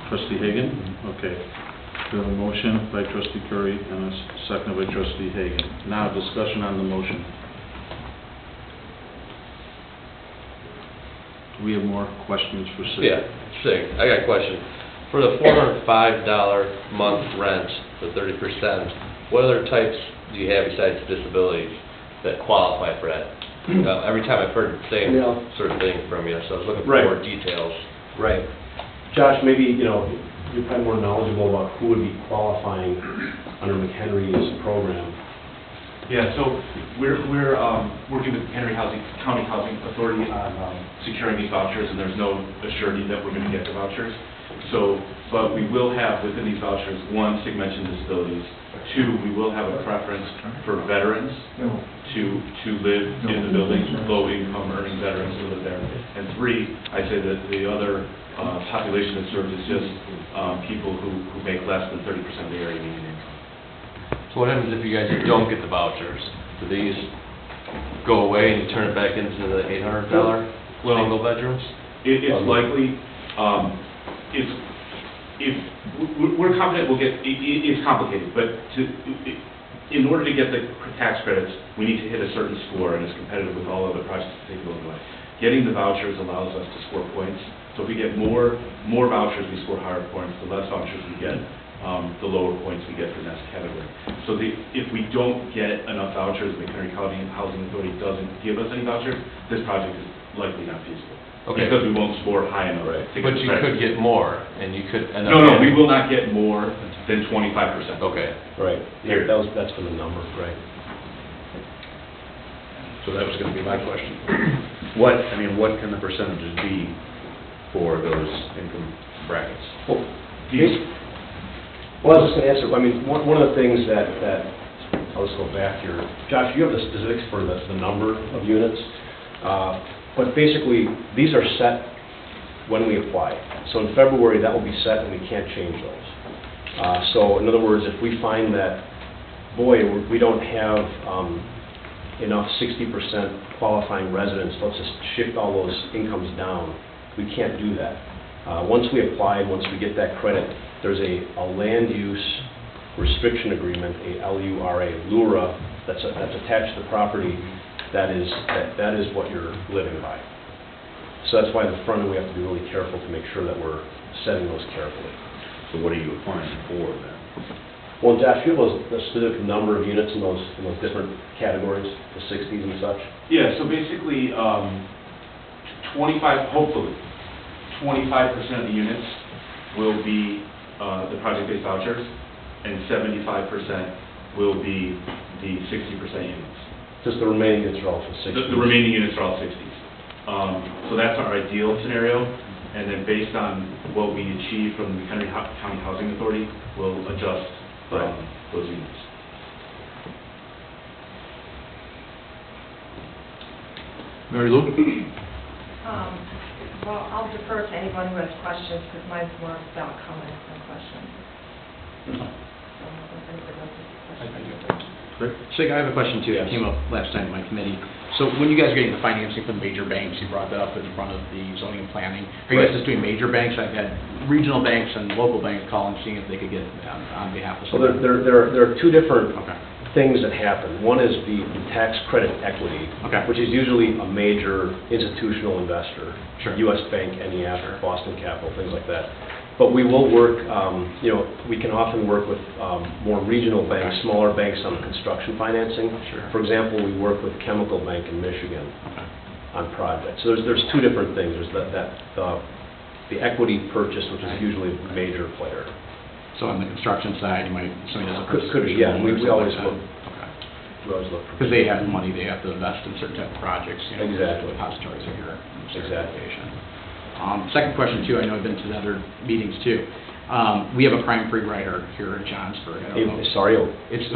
trustee Hagan. Okay. We have a motion by trustee Curry and a second by trustee Hagan. Now, discussion on the motion. Do we have more questions for Sig? Yeah, Sig, I got a question. For the $405 month rent, the 30%, what other types do you have besides disabilities that qualify for that? Every time I've heard the same sort of thing from you, so I was looking for more details. Right. Josh, maybe, you're probably more knowledgeable about who would be qualifying under McHenry's program. Yeah, so we're working with Henry County Housing Authority on securing these vouchers, and there's no assurity that we're going to get the vouchers. So, but we will have within these vouchers, one, Sig mentioned disabilities. Two, we will have a preference for veterans to live in the building, low-income earning veterans to live there. And three, I'd say that the other population that serves is just people who make less than 30% of the area median income. So what happens if you guys don't get the vouchers? Do these go away and you turn it back into the $800 single bedrooms? It's likely, we're confident we'll get, it's complicated, but in order to get the tax credits, we need to hit a certain score, and it's competitive with all other projects that take Illinois. Getting the vouchers allows us to score points. So if we get more vouchers, we score higher points. The less vouchers we get, the lower points we get for the next category. So if we don't get enough vouchers, the McHenry County Housing Authority doesn't give us any vouchers, this project is likely not feasible. Okay. Because we won't score high enough. Right. But you could get more, and you could end up... No, we will not get more than 25%. Okay. Right. Here, that's for the number, right. So that was going to be my question. What can the percentages be for those income brackets? Well, I was just going to answer, one of the things that I'll just go back here. Josh, you have the specifics for the number of units, but basically, these are set when we apply. So in February, that will be set, and we can't change those. So in other words, if we find that, boy, we don't have enough 60% qualifying residents, let's just shift all those incomes down, we can't do that. Once we apply, once we get that credit, there's a land use restriction agreement, a LURA, that's attached to the property. That is what you're living by. So that's why at the front end we have to be really careful to make sure that we're setting those carefully. So what are you applying for then? Well, Josh, you have the specific number of units in those different categories, the 60s and such? Yeah, so basically, 25% of the units will be the project-based vouchers, and 75% will be the 60% units. Just the remaining units are all for 60s? The remaining units are all 60s. So that's our ideal scenario, and then based on what we achieve from the McHenry County Housing Authority, we'll adjust those units. Mary Lou? Well, I'll defer to anyone who has questions, because mine's more about comments than questions. So, if anybody else has questions. Sig, I have a question too. It came up last time in my committee. So when you guys are getting the financing from the major banks, you brought that up in front of the zoning and planning. Are you guys just doing major banks? I've had regional banks and local banks call and seeing if they could get on behalf of. So there are two different things that happen. One is the tax credit equity, Okay. which is usually a major institutional investor, Sure. U.S. Bank, NEF, Boston Capital, things like that. But we will work, we can often work with more regional banks, Okay. smaller banks on construction financing. Sure. For example, we work with Chemical Bank in Michigan Okay. on projects. So there's two different things. There's the equity purchase, which is usually a major player. So on the construction side, you might, somebody does a Could be, yeah. We always look. Okay. We always look for. Because they have money, they have to invest in certain type of projects, you know. Exactly. Depositories of your Exactly. location. Second question too, I know I've been to the other meetings too. We have a crime-free rider here in Johnsburg. I don't know. Sorry? It's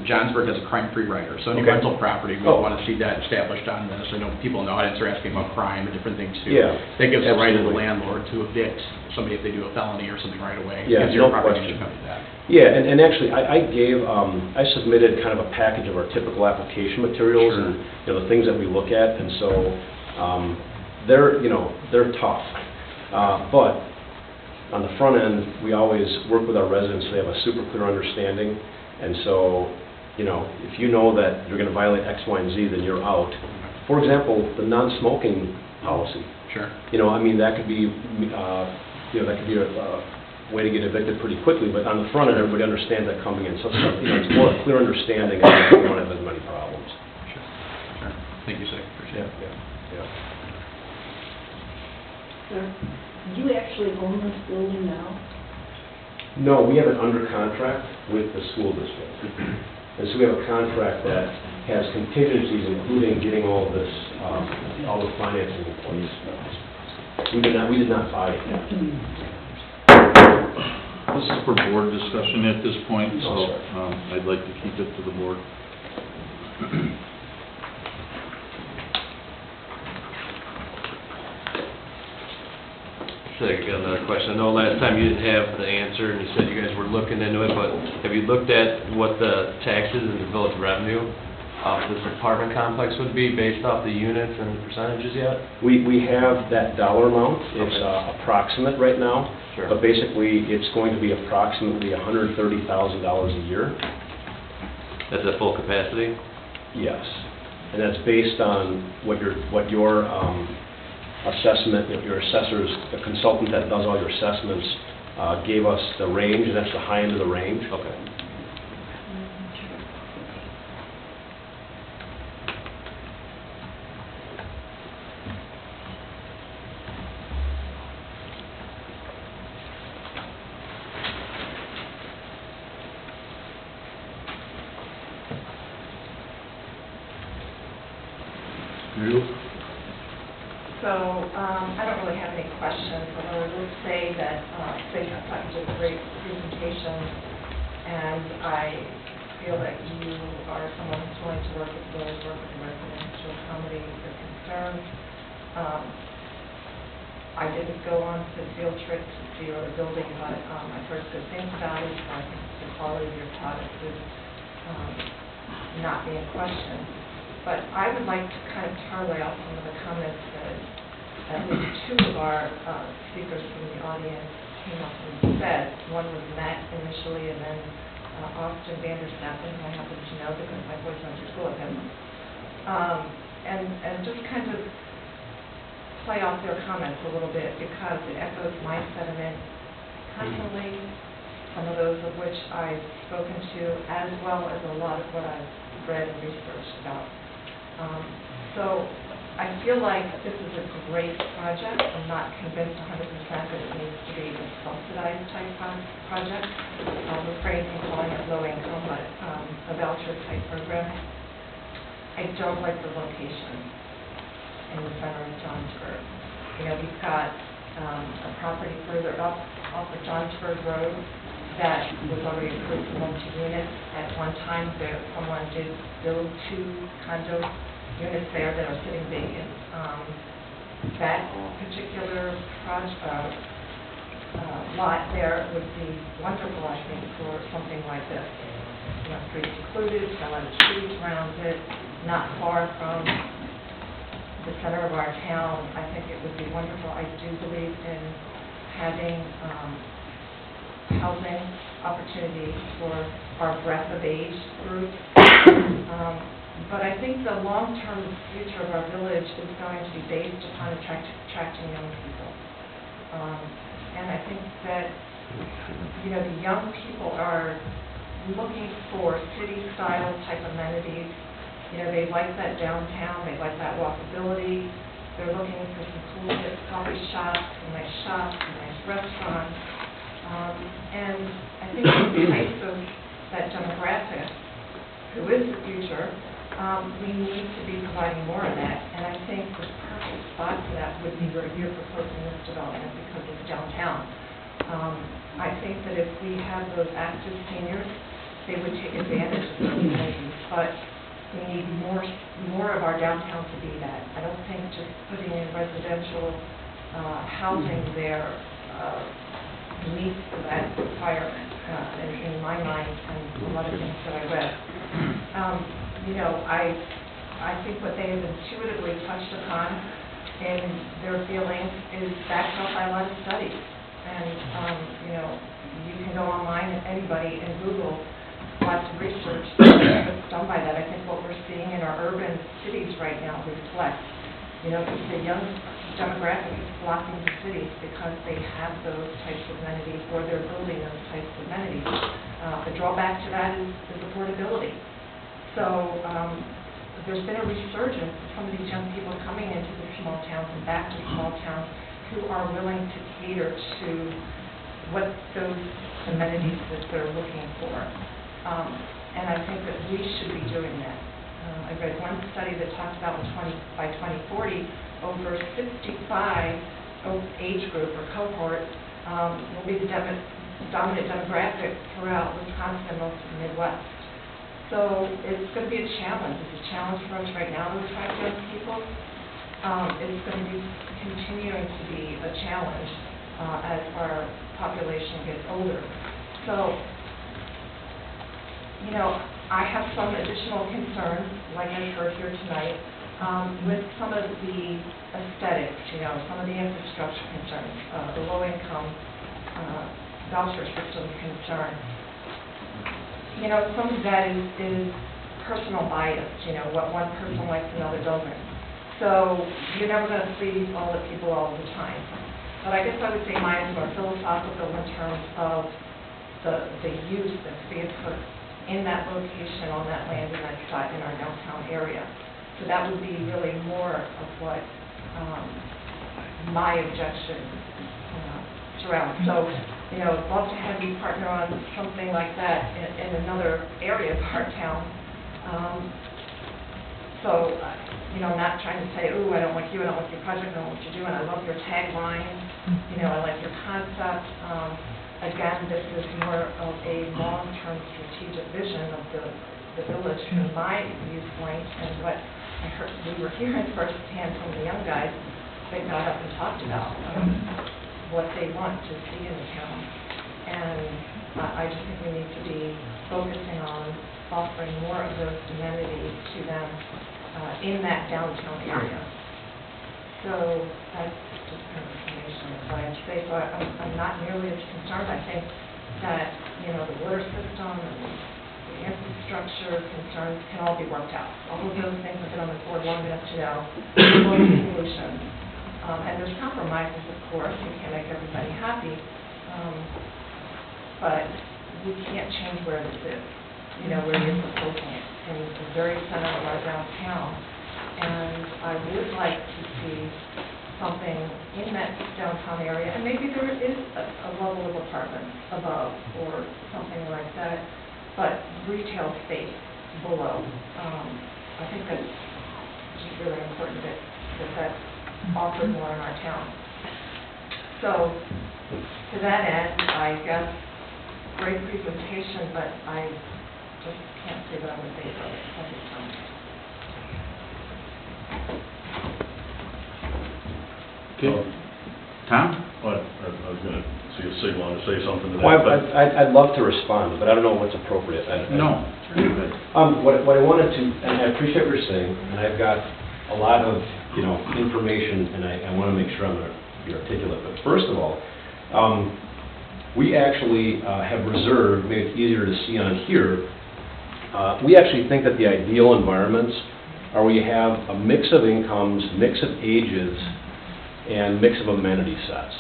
Johnsburg has a crime-free rider, so any Okay. rental property, we Oh. want to see that established on this. I know people in the audience are asking about crime and different things too. Yeah, That gives the right of the absolutely. landlord to evict somebody if they do a felony or something right away. Yeah, Gives your no property question. to cover that. Yeah, and actually, I submitted kind of a package of our typical application materials Sure. and, the things that we look at, and so, they're tough. But on the front end, we always work with our residents so they have a super clear understanding, and so, if you know that you're gonna violate X, Y, and Z, then you're out. For example, the non-smoking policy. Sure. That could be, a way to get evicted pretty quickly, but on the front end, everybody understands that coming in. So, it's more a clear understanding, and we don't have as many problems. Sure. Thank you, sir. Appreciate it. Yeah. Sir, do you actually own this building now? No, we have it under contract with the school district. And so we have a contract that has contingencies, including getting all this, all the financing in place. We did not buy it yet. This is for board discussion at this point, so Oh, sorry. I'd like to keep it to the board. So I got another question. I know last time you didn't have the answer, and you said you guys were looking into it, but have you looked at what the taxes and the village revenue off this apartment complex would be based off the units and the percentages yet? We have that dollar amount. It's Okay. approximate right now. Sure. But basically, it's going to be approximately $130,000 a year. That's at full capacity? Yes. And that's based on what your assessment, your assessors, the consultant that does all your assessments, gave us the range, and that's the high end of the range. Okay. So, I don't really have any questions, but I would say that, Scott did a great presentation, and I feel that you are someone who's willing to work with the residents to accommodate their concerns. I didn't go on the field trip to see your building, but I've heard good things about it, so I think the quality of your product would not be in question. But I would like to kind of parlay off some of the comments that at least two of our speakers from the audience came up and said. One was Matt initially, and then Austin Vanderstappen, who I happen to know because my boys went to school with him. And just kind of play off their comments a little bit because it echoes my sentiment personally, some of those of which I've spoken to, as well as a lot of what I've read and researched about. So I feel like this is a great project. I'm not convinced 100% that it needs to be a subsidized type project. I'm afraid from calling it low income, but a voucher type program. I don't like the location in the center of Johnsburg. We've got a property further up off of Johnsburg Road that was already approved for multi-unit. At one time, someone did build 2 condo units there that are sitting vacant. That particular lot there would be wonderful, I think, for something like this. Street secluded, a lot of trees around it, not far from the center of our town. I think it would be wonderful. I do believe in having housing opportunities for our breadth of age groups. But I think the long-term future of our village is going to be based upon attracting young people. And I think that, the young people are looking for city-style type amenities. They like that downtown, they like that walkability. They're looking for some cool hip coffee shops, some nice restaurants. And I think in the case of that demographic, who is the future, we need to be providing more of that. And I think the perfect spot for that would be where you're proposing this development because it's downtown. I think that if we have those active seniors, they would take advantage of those amenities. But we need more of our downtown to be that. I don't think just putting in residential housing there meets that requirement in my mind and a lot of things that I read. I think what they have intuitively touched upon in their feelings is backed up by a lot of studies. And, you can go online, anybody, and Google lots of research that's done by that. I think what we're seeing in our urban cities right now reflects, the young demographic is flocking to cities because they have those types of amenities or they're building those types of amenities. The drawback to that is affordability. So there's been a resurgence of some of these young people coming into the small towns and back to small towns who are willing to cater to what those amenities that they're looking for. And I think that we should be doing that. I read one study that talked about by 2040, over 65 age group or cohort will be the dominant demographic throughout Wisconsin and most of the Midwest. So it's going to be a challenge. It's a challenge for us right now to attract young people. It's going to be continuing to be a challenge as our population gets older. So, I have some additional concerns, like I've heard here tonight, with some of the aesthetics, some of the infrastructure concerns, the low-income voucher system concern. Some of that is personal bias, what one person likes, another doesn't. So you're never going to please all the people all the time. But I guess I would say mine is more philosophical in terms of the use that's being put in that location, on that land, in that site, in our downtown area. So that would be really more of what my objection surrounds. So, I'd love to have you partner on something like that in another area of our town. Not trying to say, ooh, I don't like you, I don't like your project, I don't like what you're doing, I love your tagline, I like your concept. Again, this is more of a long-term strategic vision of the village from my viewpoint and what I heard we were hearing firsthand from the young guys that got up and talked about what they want to see in the town. And I just think we need to be focusing on offering more of those amenities to them in that downtown area. So that's just kind of information that I'd say. So I'm not nearly as concerned. I think that, the water system and the infrastructure concerns can all be worked out. All of those things have been on the board long enough to know solutions. And there's compromises, of course. We can't make everybody happy. But we can't change where this is, where you're proposing it. In the very center of our downtown. And I would like to see something in that downtown area, and maybe there is a level of apartments above or something like that, but retail space below. I think that's just really important that that's offered more in our town. So, to that end, I guess, great presentation, but I just can't say that I'm in favor of it at this time. Okay. Tom? Well, I was going to see a signal to say something to that. Well, but I'd love to respond, but I don't know what's appropriate. No. What I wanted to, and I appreciate what you're saying, and I've got a lot of, information, and I want to make sure I'm going to be articulate. But first of all, we actually have reserved, made it easier to see on here, we actually think that the ideal environments are where you have a mix of incomes, mix of ages, and mix of amenity sets.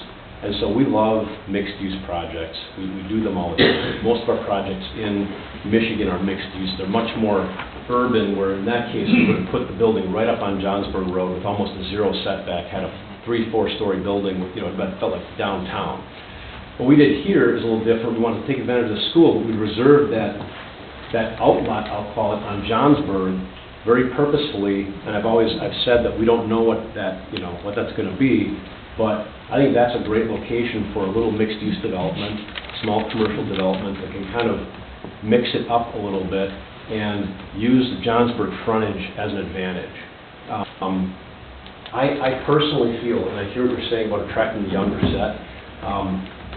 And so we love mixed-use projects. We do them all the time. Most of our projects in Michigan are mixed-use. They're much more urban, where in that case, we would have put the building right up on Johnsburg Road with almost a zero setback, had a 3-4-story building, with, you know, it felt like downtown. What we did here is a little different. We wanted to take advantage of the school, but we reserved that outlet, I'll call it, on Johnsburg very purposefully, and I've said that we don't know what that's going to be, but I think that's a great location for a little mixed-use development, small commercial development that can kind of mix it up a little bit and use the Johnsburg frontage as an advantage. I personally feel, and I hear what you're saying about attracting the younger set,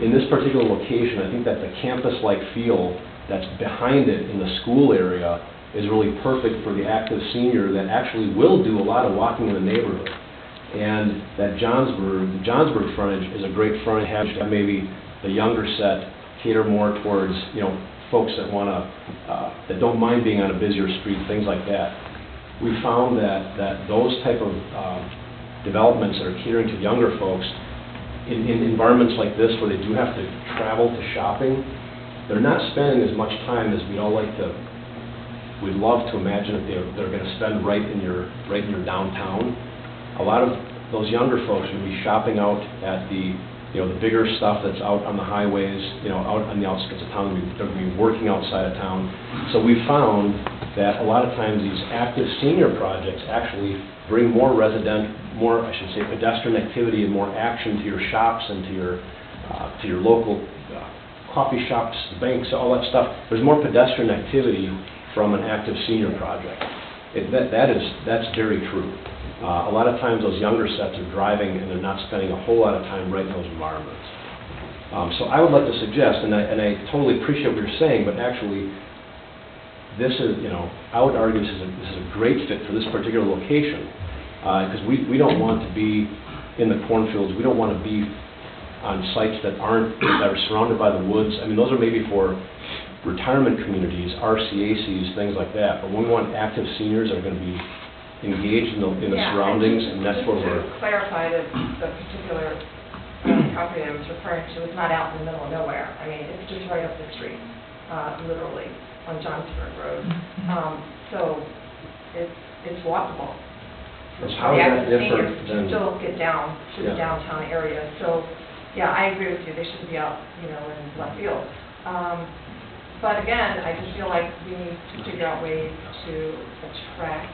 in this particular location, I think that the campus-like feel that's behind it in the school area is really perfect for the active senior that actually will do a lot of walking in the neighborhood. And that the Johnsburg frontage is a great frontage to have maybe the younger set cater more towards, you know, folks that that don't mind being on a busier street, things like that. We found that those type of developments that are catering to younger folks in environments like this where they do have to travel to shopping, they're not spending as much time as we'd love to imagine that they're going to spend right in your downtown. A lot of those younger folks will be shopping out at the bigger stuff that's out on the highways, out on the outskirts of town. They're going to be working outside of town. So we found that a lot of times these active senior projects actually bring more pedestrian activity and more action to your shops and to your local coffee shops, banks, all that stuff. There's more pedestrian activity from an active senior project. That's very true. A lot of times those younger sets are driving and they're not spending a whole lot of time right in those environments. So I would like to suggest, and I totally appreciate what you're saying, but actually this is, I would argue this is a great fit for this particular location, because we don't want to be in the cornfields. We don't want to be on sites that are surrounded by the woods. I mean, those are maybe for retirement communities, RCACs, things like that. But we want active seniors that are going to be engaged in the surroundings, and that's where we're... To clarify, the particular property I was referring to is not out in the middle of nowhere. I mean, it's just right up the street, literally, on Johnsburg Road. So it's walkable. So how is that different than... Still get down to the downtown area. So, yeah, I agree with you. They shouldn't be out, in left field. But again, I just feel like we need to figure out ways to attract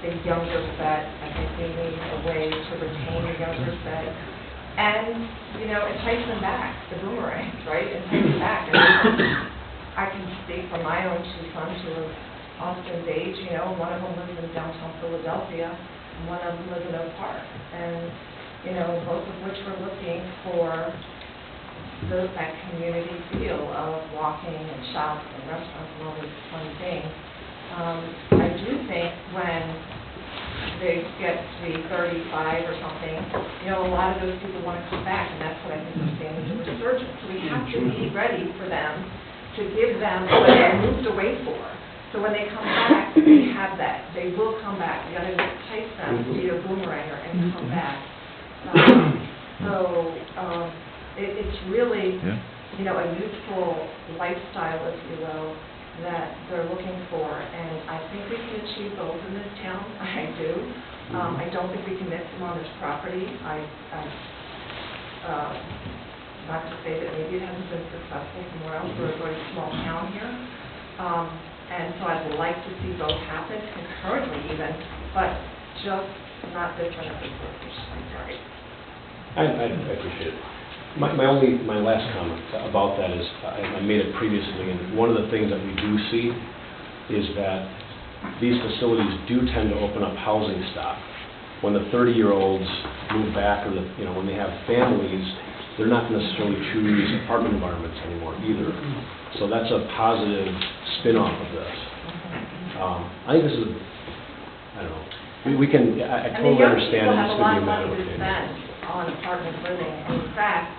the younger set. I think we need a way to retain the younger set and, entice them back, the boomerangs, right? Entice them back. I can speak from my own two sons who are Austin's age. One of them lives in downtown Philadelphia and one of them lives in Oak Park. And, both of which were looking for that community feel of walking and shops and restaurants and all these fun things. I do think when they get to be 35 or something, a lot of those people want to come back, and that's what I think we're seeing is a resurgence. So we have to be ready for them to give them what they moved away for. So when they come back, they have that. They will come back. You got to entice them to be a boomeranger and come back. It's really, a youthful lifestyle, if you will, that they're looking for, and I think we can achieve both in this town. I do. I don't think we can mix them on this property. Not to say that maybe it hasn't been successful somewhere else. We're a very small town here, and so I'd like to see both happen concurrently, even, but just not this one at this location. I'm sorry. I appreciate it. My last comment about that is, I made it previously, and one of the things that we do see is that these facilities do tend to open up housing stock. When the 30-year-olds move back, or when they have families, they're not necessarily choose apartment environments anymore either. So that's a positive spin-off of this. I think this is, I don't know, we can, I totally understand that this could be a matter of opinion. On apartment living. In fact,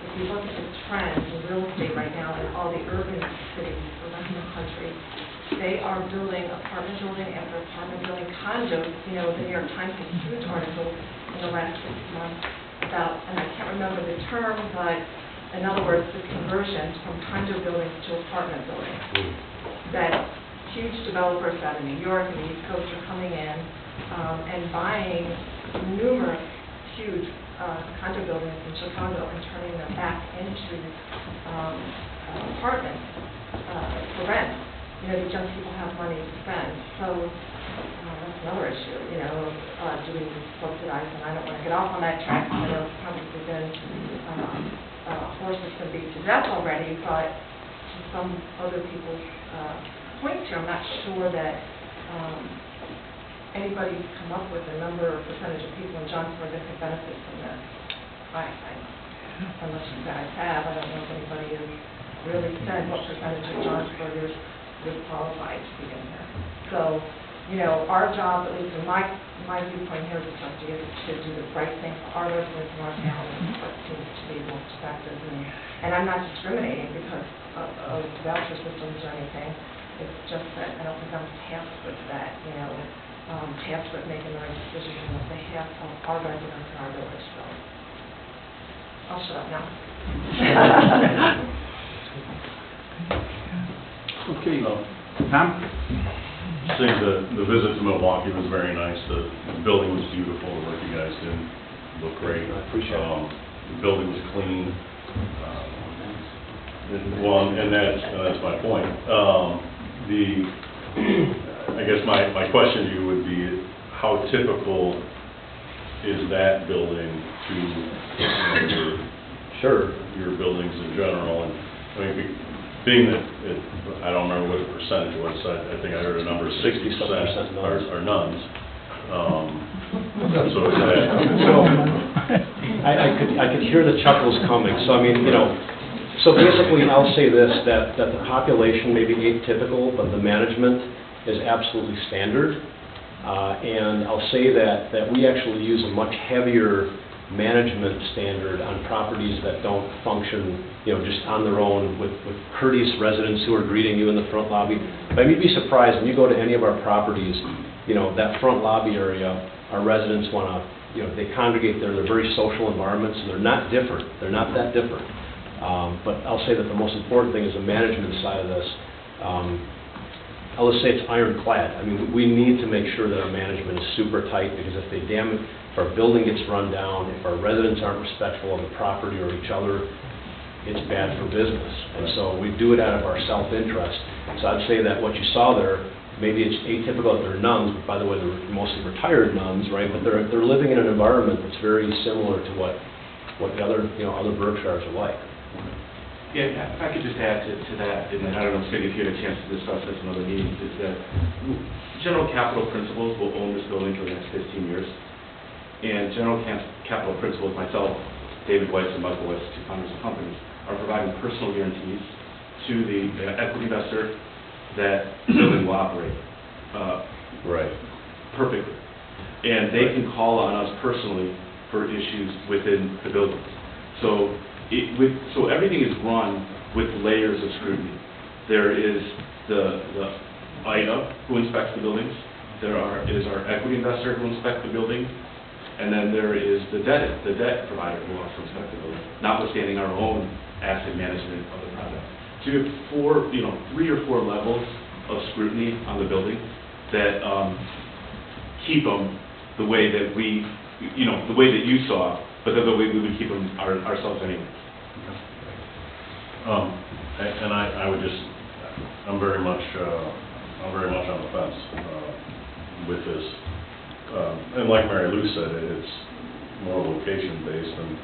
if you look at the trends in real estate right now in all the urban cities around the country, they are building apartment building after apartment building, condos. You know, the New York Times had a huge article in the last 6 months about, and I can't remember the term, but in other words, the conversion from condo buildings to apartment buildings. That huge developers out of New York and the East Coast are coming in and buying numerous huge condo buildings in Chicago and turning them back into apartments for rent. You know, the young people have money to spend. So that's another issue, you know, do we subsidize? And I don't want to get off on that track. I know it's probably been horses can beat to death already, but to some other people's points here, I'm not sure that anybody's come up with a number or percentage of people in Johnsburg that could benefit from this. Unless you guys have, I don't know if anybody has really said what percentage of Johnsburgers would qualify to be in here. So, you know, our job, at least in my viewpoint here as a trustee, is to do the right thing for our residents and our town, and what seems to be most effective. And I'm not discriminating because of voucher systems or anything. It's just that I don't think I'm tasked with that, you know, tasked with making the right decision on behalf of our residents in our village. So I'll shut up now. Okay, Tom? Say the visit to Milwaukee was very nice. The building was beautiful. The work you guys did looked great. I appreciate it. The building was clean. Well, and that's my point. I guess my question to you would be, how typical is that building to your buildings in general? And I mean, being that I don't remember what the percentage was. I think I heard a number of 60% are nuns. So is that? I could hear the chuckles coming. So I mean, you know, so basically I'll say this, that the population may be atypical, but the management is absolutely standard. And I'll say that we actually use a much heavier management standard on properties that don't function, you know, just on their own with courteous residents who are greeting you in the front lobby. But you'd be surprised when you go to any of our properties, you know, that front lobby area, our residents want to, you know, they congregate there. They're very social environments, and they're not different. They're not that different. But I'll say that the most important thing is the management side of this. I'll just say it's ironclad. I mean, we need to make sure that our management is super tight, because if they damage, if our building gets run down, if our residents aren't respectful of the property or each other, it's bad for business. And so we do it out of our self-interest. So I'd say that what you saw there, maybe it's atypical that they're nuns, but by the way, they're mostly retired nuns, right? But they're living in an environment that's very similar to what the other, you know, other Berkshires are like. Yeah, if I could just add to that, and I don't know, Cindy, if you had a chance to discuss this in other meetings, is that General Capital Principals will own this building for the next 15 years. And General Capital Principals, myself, David Weiss, and Michael Weiss, two founders of companies, are providing personal guarantees to the equity investor that the building will operate perfectly. And they can call on us personally for issues within the building. So everything is run with layers of scrutiny. There is the IDA who inspects the buildings. There is our equity investor who inspects the building, and then there is the debt provider who also inspects the building, notwithstanding our own asset management of the project. So you have 3 or 4 levels of scrutiny on the building that keep them the way that the way that you saw, but the way we would keep them ourselves anyway. And I would just, I'm very much on the fence with this. And like Mary Lou said, it's more location based than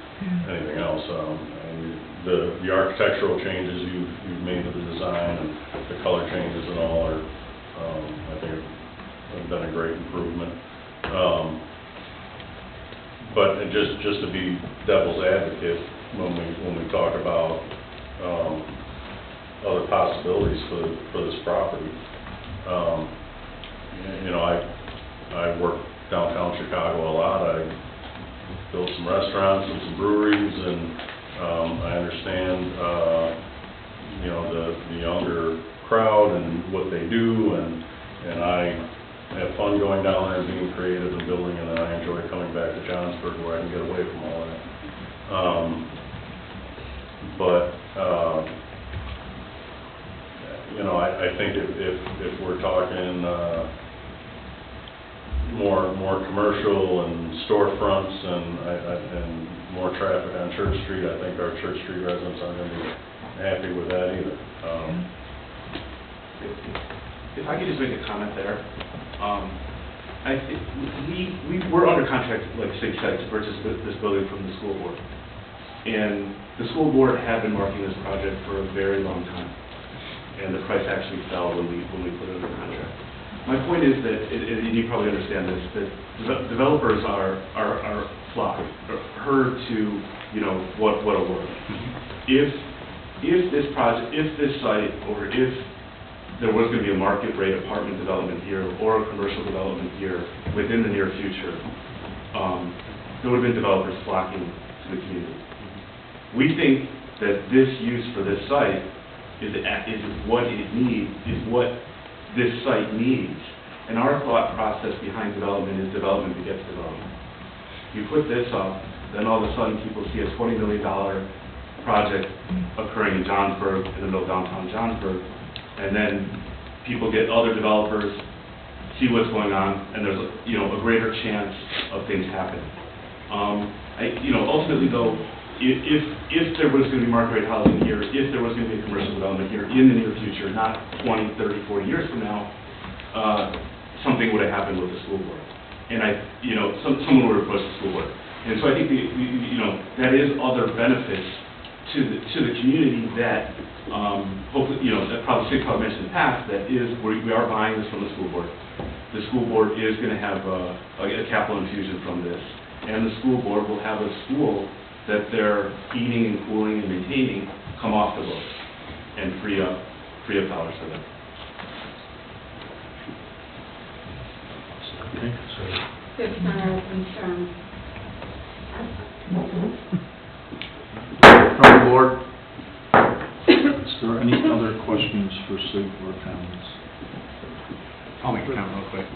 anything else. And the architectural changes you've made to the design and the color changes and all are, I think, have been a great improvement. But just to be devil's advocate, when we talk about other possibilities for this property, I work downtown Chicago a lot. I built some restaurants and some breweries, and I understand, you know, the younger crowd and what they do, and I have fun going down there and being creative and building, and then I enjoy coming back to Johnsburg where I can get away from all that. You know, I think if we're talking more commercial and storefronts and more traffic on Church Street, I think our Church Street residents aren't going to be happy with that either. If I could just make a comment there. I think we're under contract, like Sig said, to purchase this building from the school board. And the school board had been marketing this project for a very long time. And the price actually fell when we put it under contract. My point is that, and you probably understand this, that developers are flocked, herd to, you know, what a word. If this project, if this site, or if there was going to be a market rate apartment development here or a commercial development here within the near future, there would have been developers flocking to the community. We think that this use for this site is what it needs, is what this site needs. And our thought process behind development is development begets development. You put this up, then all of a sudden people see a $20 million project occurring in Johnsburg, in the middle of downtown Johnsburg, and then people get other developers, see what's going on, and there's a greater chance of things happening. Ultimately though, if there was going to be market rate housing here, if there was going to be a commercial development here in the near future, not 20, 30, 40 years from now, something would have happened with the school board. And someone would have approached the school board. And so I think that is other benefits to the community that hopefully, that probably Sig mentioned in the past, that is we are buying this from the school board. The school board is going to have a capital infusion from this, and the school board will have a school that they're heating and cooling and maintaining come off the books and free up dollars for them. Okay. Fifth matter of concern. From the board, is there any other questions for Sig or comments? I'll make a comment real quick.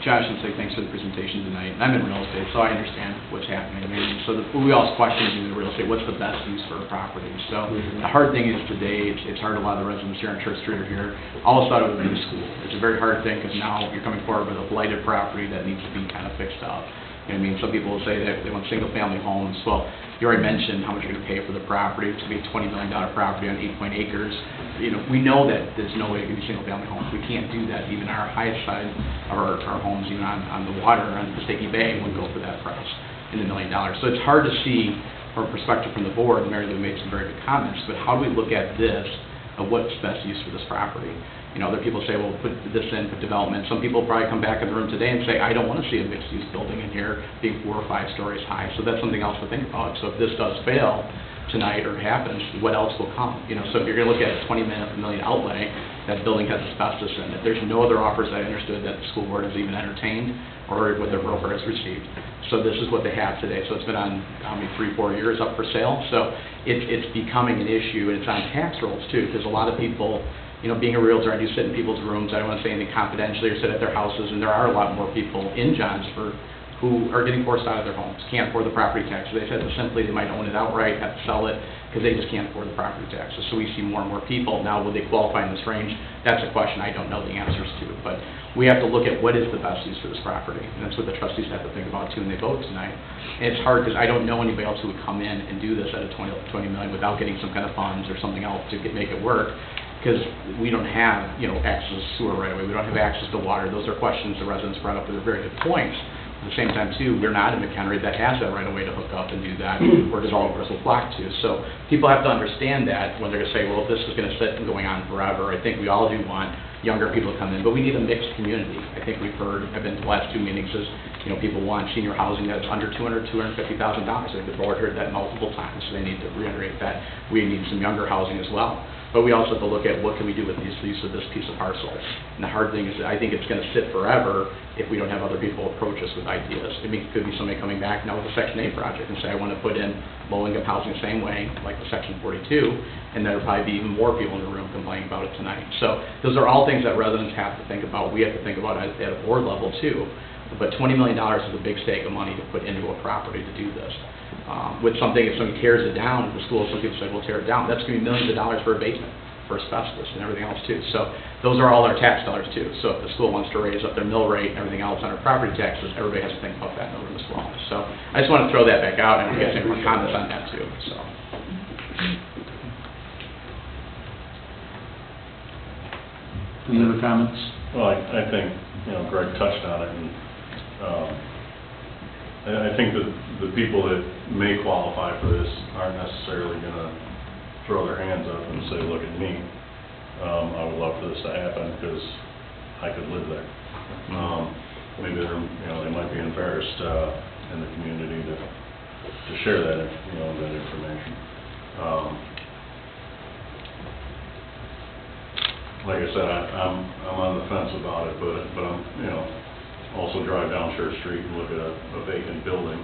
Josh, and say thanks for the presentation tonight. I'm in real estate, so I understand what's happening. I mean, so we all question in real estate, what's the best use for a property? So the hard thing is today, it's hard. A lot of the residents here on Church Street are here. Always thought it would be the school. It's a very hard thing because now you're coming forward with a blighted property that needs to be kind of fixed up. I mean, some people will say that they want single-family homes. Well, you already mentioned how much you're going to pay for the property. It's going to be a $20 million property on 8 acres. We know that there's no way it can be single-family homes. We can't do that. Even our highest side of our homes, even on the water, on Passaic Bay, would go for that price in $1 million. So it's hard to see from a perspective from the board. Mary Lou made some very good comments, but how do we look at this, of what's best use for this property? Other people say, well, put this in, put development. Some people probably come back in the room today and say, I don't want to see a mixed-use building in here being 4 or 5 stories high. So that's something else to think about. So if this does fail tonight or happens, what else will come? So if you're going to look at a $20 million outlay, that building has asbestos in it. There's no other offers I understood that the school board has even entertained or what their broker has received. So this is what they have today. So it's been on, 3-4 years up for sale. So it's becoming an issue, and it's on tax rolls too, because a lot of people, being a realtor, I do sit in people's rooms. I don't want to say anything confidentially or sit at their houses, and there are a lot more people in Johnsburg who are getting forced out of their homes, can't afford the property taxes. They said simply they might own it outright, have to sell it, because they just can't afford the property taxes. So we see more and more people. Now, will they qualify in this range? That's a question I don't know the answers to. But we have to look at what is the best use for this property, and that's what the trustees have to think about too when they vote tonight. And it's hard because I don't know anybody else who would come in and do this at a $20 million without getting some kind of funds or something else to make it work. Because we don't have, access to sewer right away. We don't have access to water. Those are questions the residents brought up. They're very good points. At the same time, too, we're not in McHenry that has that right away to hook up and do that, or developers will flock to. So people have to understand that when they're going to say, well, this is going to sit and going on forever. I think we all do want younger people to come in, but we need a mixed community. I think we've heard, I've been to the last 2 meetings, is, people want senior housing that's under $250,000. I think the board heard that multiple times, so they need to reiterate that. We need some younger housing as well. But we also have to look at what can we do with the use of this piece of parcel. And the hard thing is that I think it's going to sit forever if we don't have other people approach us with ideas. It could be somebody coming back now with a Section 8 project and say, I want to put in low-income housing the same way, like the Section 42, and there'll probably be even more people in the room complaining about it tonight. So those are all things that residents have to think about. We have to think about it at a board level too. But $20 million is a big stake of money to put into a property to do this. With something, if somebody tears it down, the school, some people say, we'll tear it down. That's going to be millions of dollars for abatement, for asbestos and everything else too. So those are all our tax dollars too. So if the school wants to raise up their mill rate and everything else on our property taxes, everybody has to think about that in the room as well. So I just want to throw that back out and get some more comments on that too, so. Any other comments? Well, I think, Greg touched on it, and I think that the people that may qualify for this aren't necessarily going to throw their hands up and say, look at me. I would love for this to happen because I could live there. Maybe they might be embarrassed in the community to share that, that information. Like I said, I'm on the fence about it, but I'm, also drive down Church Street and look at a vacant building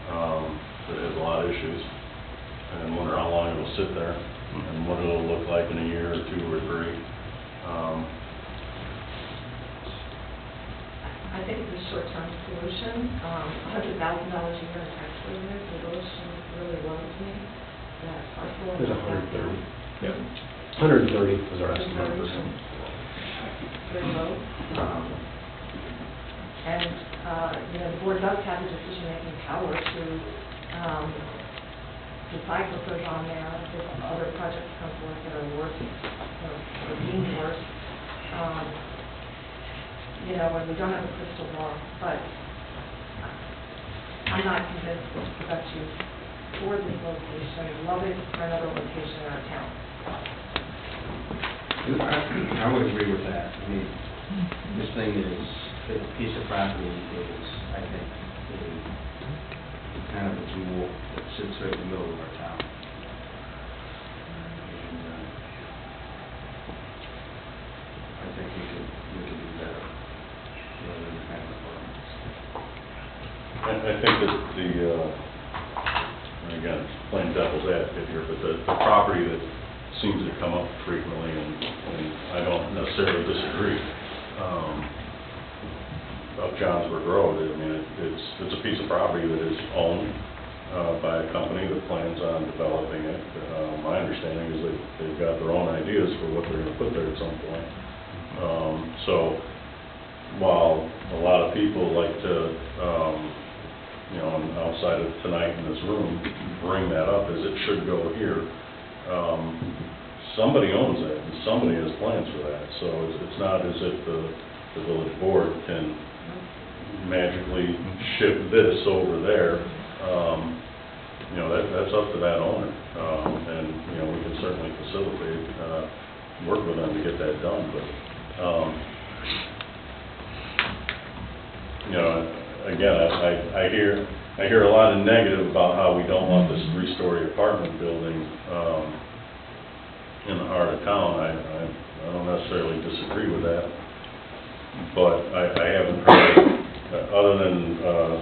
that has a lot of issues, and wonder how long it'll sit there, and what it'll look like in a year or two or three. I think it's a short-term solution. $100,000 a year in tax revenue, the village really loves me. That parcel. There's 130. Yeah. 130 was our estimate. Very low. The board does have the decision-making power to decide what goes on there if other projects come forth that are worse, or deemed worse. And we don't have a crystal ball, but I'm not convinced it's the best use for this location. Love it for another location in our town. I would agree with that. I mean, this thing is, this piece of property is, I think, kind of a jewel that sits right in the middle of our town. And I think we could do better rather than kind of apartments. I think that again, playing devil's advocate here, but the property that seems to come up frequently, and I don't necessarily disagree, up Johnsburg Road. I mean, it's a piece of property that is owned by a company that plans on developing it. My understanding is that they've got their own ideas for what they're going to put there at some point. So while a lot of people like to, and outside of tonight in this room, bring that up as it should go here, somebody owns it and somebody has plans for that. So it's not as if the village board can magically ship this over there. That's up to that owner, and we can certainly facilitate, work with them to get that done. But again, I hear a lot of negative about how we don't want this three-story apartment building in the heart of town. I don't necessarily disagree with that, but I haven't heard, other than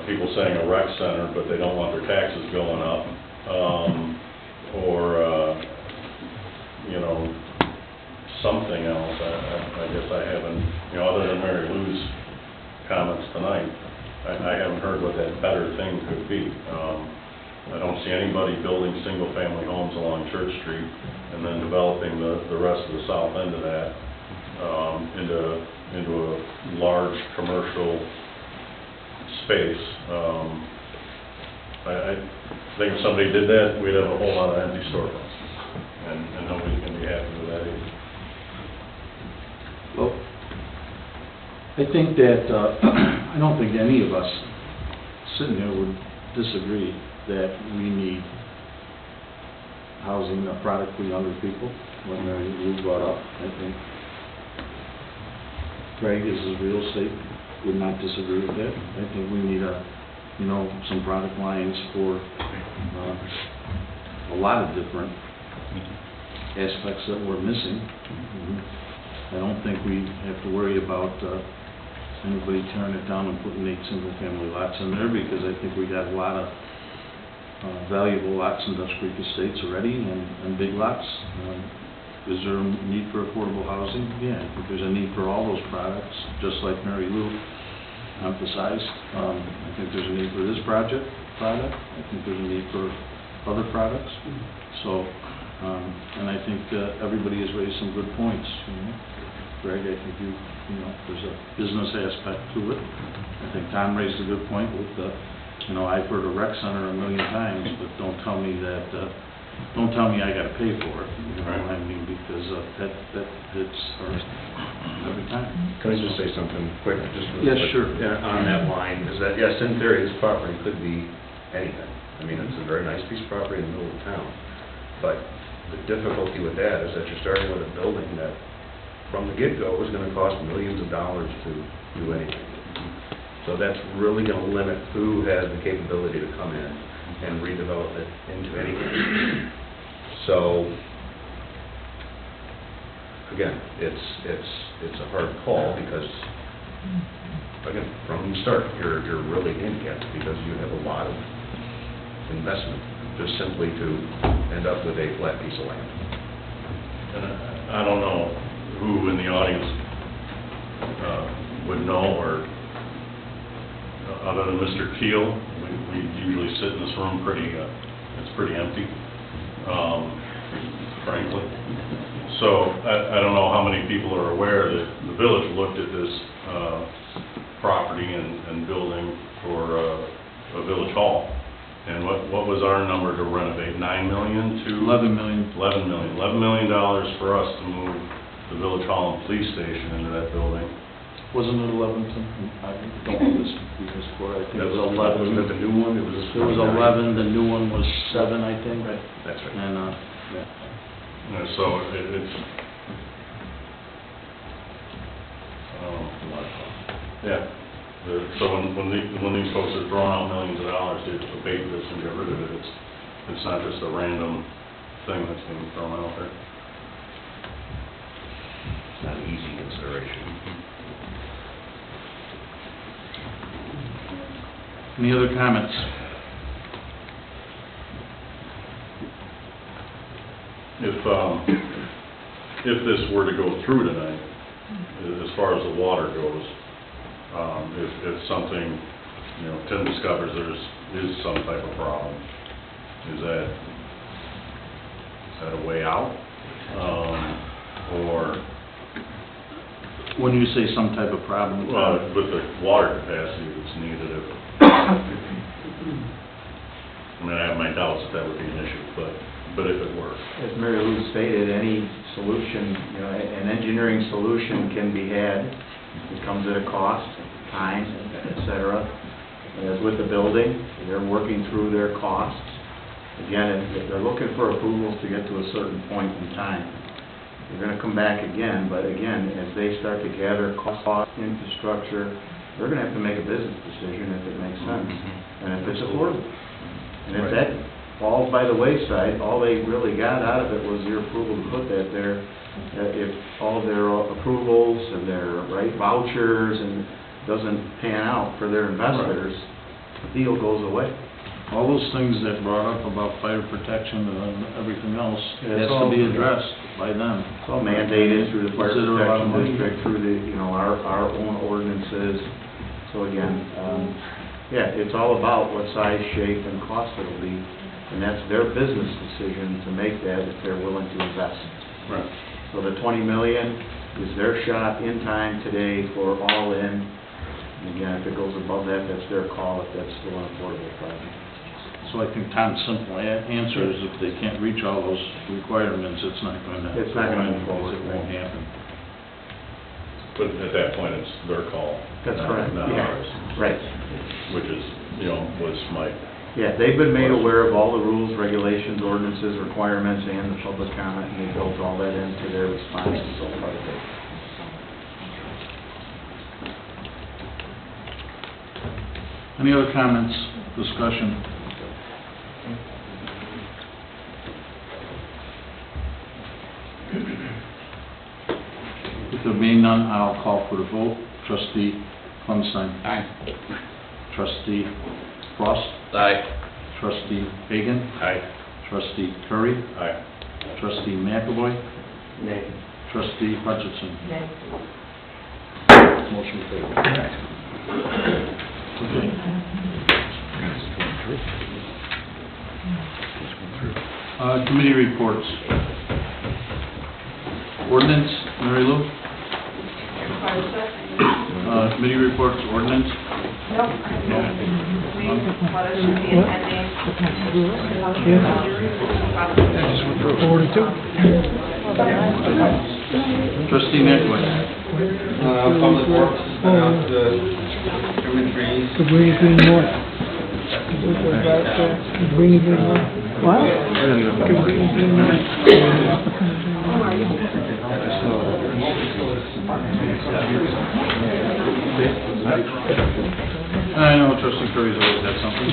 people saying a rec center, but they don't want their taxes going up, or something else. I guess I haven't, other than Mary Lou's comments tonight, I haven't heard what that better thing could be. I don't see anybody building single-family homes along Church Street and then developing the rest of the south end of that into a large commercial space. I think if somebody did that, we'd have a whole lot of empty storefronts, and nobody's going to be happy with that either. Well, I think that, I don't think any of us sitting there would disagree that we need housing, a product for younger people, when we brought up. I think Craig, as a real estate, would not disagree with that. I think we need some product lines for a lot of different aspects that we're missing. I don't think we have to worry about anybody tearing it down and putting 8 single-family lots in there, because I think we got a lot of valuable lots in Dutch Creek Estates already, and big lots. Is there a need for affordable housing? Yeah, I think there's a need for all those products, just like Mary Lou emphasized. I think there's a need for this product. I think there's a need for other products. So, and I think everybody has raised some good points. Greg, I think there's a business aspect to it. I think Tom raised a good point with the, I've heard a rec center 1,000,000 times, but don't tell me I gotta pay for it, I mean, because that hits hard every time. Can I just say something quick? Yes, sure. On that line, is that, yes, in theory, this property could be anything. I mean, it's a very nice piece of property in the middle of town. But the difficulty with that is that you're starting with a building that, from the get-go, is gonna cost millions of dollars to do anything. So that's really gonna limit who has the capability to come in and redevelop it into anything. So, again, it's a hard call because, again, from the start, you're really handicapped because you have a lot of investment just simply to end up with a flat piece of land. And I don't know who in the audience would know, or other than Mr. Keel, we usually sit in this room it's pretty empty, frankly. So I don't know how many people are aware that the village looked at this property and building for a village hall. And what was our number to renovate? 9 million to? 11 million. 11 million. $11 million for us to move the village hall and police station into that building. Wasn't it 11? I don't want this to be this for. I think it was 11. Wasn't it the new one? It was 11. The new one was 7, I think. Right. That's right. And So it's yeah. So when these folks are throwing out millions of dollars to abate this and get rid of it, it's not just a random thing that's being thrown out there. It's not an easy consideration. any other comments? If this were to go through tonight, as far as the water goes, if something, Tim discovers is some type of problem, is that a way out? Or When you say some type of problem? with the water capacity that's needed, I have my doubts that would be an issue, but if it were. As Mary Lou stated, any solution, an engineering solution can be had. It comes at a cost, time, et cetera. As with the building, they're working through their costs. Again, if they're looking for approvals to get to a certain point in time, they're going to come back again, but again, as they start to gather cost, infrastructure, they're going to have to make a business decision if it makes sense, and if it's affordable. And if that falls by the wayside, all they really got out of it was your approval to put that there. If all of their approvals and their vouchers and doesn't pan out for their investors, the deal goes away. All those things that brought up about fire protection and everything else has It's to be addressed by them. It's all mandated through the fire Is it a lot of protection money? district, through the, our own ordinances. So again, it's all about what size, shape, and cost it'll be. And that's their business decision to make that if they're willing to invest. Right. So the 20 million is their shot in time today for all in. And again, if it goes above that, that's their call, if that's still an affordable project. So I think Tom's simple answer is if they can't reach all those requirements, it's not going to. It's not going to move forward. It won't happen. But at that point, it's their call. That's correct. Not Yeah. ours. Right. Which is, was my... Yeah, they've been made aware of all the rules, regulations, ordinances, requirements, and the public comment, and they built all that into their responses so far. Any other comments, discussion? If there being none, I'll call for the vote. Trustee Clemstein. Aye. Trustee Frost. Aye. Trustee Hagan. Aye. Trustee Curry. Aye. Trustee McAvoy. Nay. Trustee Hutchinson. Nay. Motion carried. Okay. Committee reports. Ordinance, Mary Lou? Committee reports, ordinance? Nope. No. What it should be attending. Trustee McAvoy? Public Works, announced the trimming trees. Could bring it in more. Could bring it in more. What? Could bring it in more. I know Trustee Curry's always got something.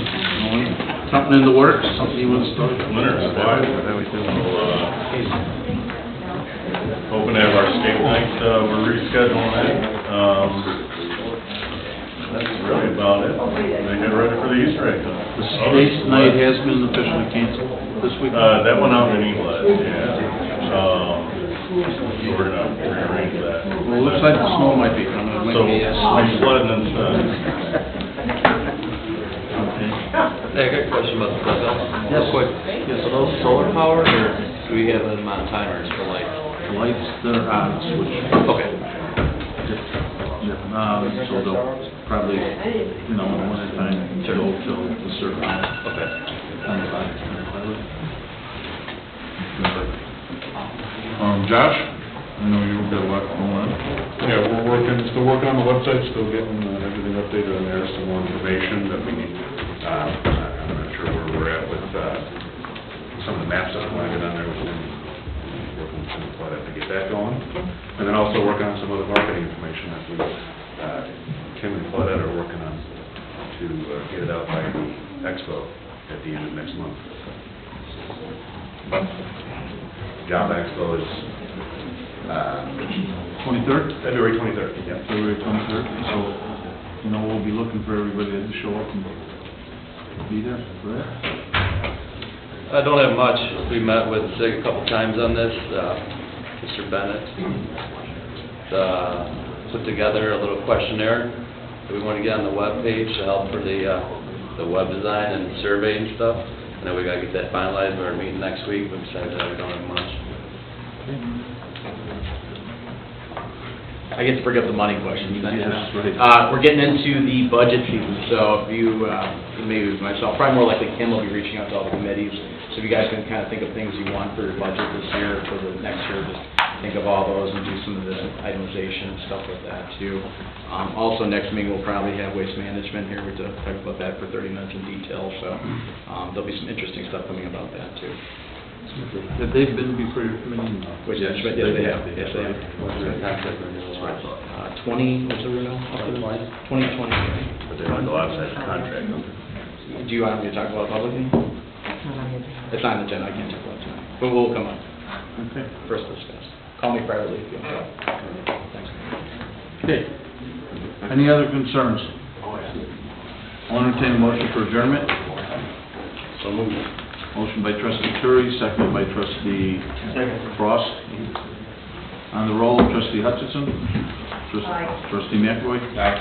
Something in the works, something he wants to talk about. Winter is wide. Hoping to have our skate night, we're rescheduling that. That's really about it. They get ready for the Easter egg hunt. The skate night has been officially canceled this week? That went out in England, yeah. So we're gonna rearrange that. Well, it looks like the snow might be coming. It might So, be, we're flooding instead. Hey, I got a question about the Brazil. Yes. Real quick. Are those solar powered, or do we have them on timers for lights? The lights, they're on switch. Okay. So they'll probably, in the winter time, go till a certain hour. Okay. Josh, I know you've got a lot going on. Yeah, still working on the website, still getting everything updated on there, some more information that we need. I'm not sure where we're at with some of the maps that I want to get on there, working with some of that to get that going. And then also working on some other marketing information that we, Kim and Claudette are working on to get it out by the expo at the end of next month. Job expo is 23rd? February 23rd, yeah. February 23rd. So, we'll be looking for everybody to show up and be there for that. I don't have much. We met with Zig a couple times on this. Mr. Bennett put together a little questionnaire that we want to get on the web page to help for the web design and survey and stuff. And then we got to get that finalized for our meeting next week, but besides that, we don't have much. I get to bring up the money question. You mentioned Yes, that. right. We're getting into the budget season, so if you, maybe myself, probably more likely Kim will be reaching out to all the committees. So if you guys can kind of think of things you want for your budget this year, for the next year, just think of all those and do some of the itemization and stuff like that too. Also, next meeting, we'll probably have waste management here. We're to talk about that for 30 minutes in detail, so there'll be some interesting stuff coming about that too. Have they been before your committee? Waste management, yes, they have. Yes, they have. What's their contract renewal? 20, what's the renewal? 2020. But they don't go outside the contract, don't they? Do you want me to talk about it publicly? It's not on the agenda, I can't talk about it tonight, but we'll come up. Okay. First discuss. Call me privately if you want. Thanks. Okay. Any other concerns? I'll entertain a motion for adjournment. So moved. Motion by Trustee Curry, seconded by Trustee Frost. On the roll, Trustee Hutchinson. Aye. Trustee McAvoy. Aye.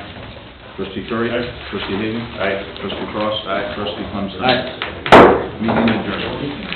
Trustee Curry. Aye. Trustee Hagan. Aye. Trustee Frost. Aye. Trustee Clemstein. Aye. Meeting adjourned.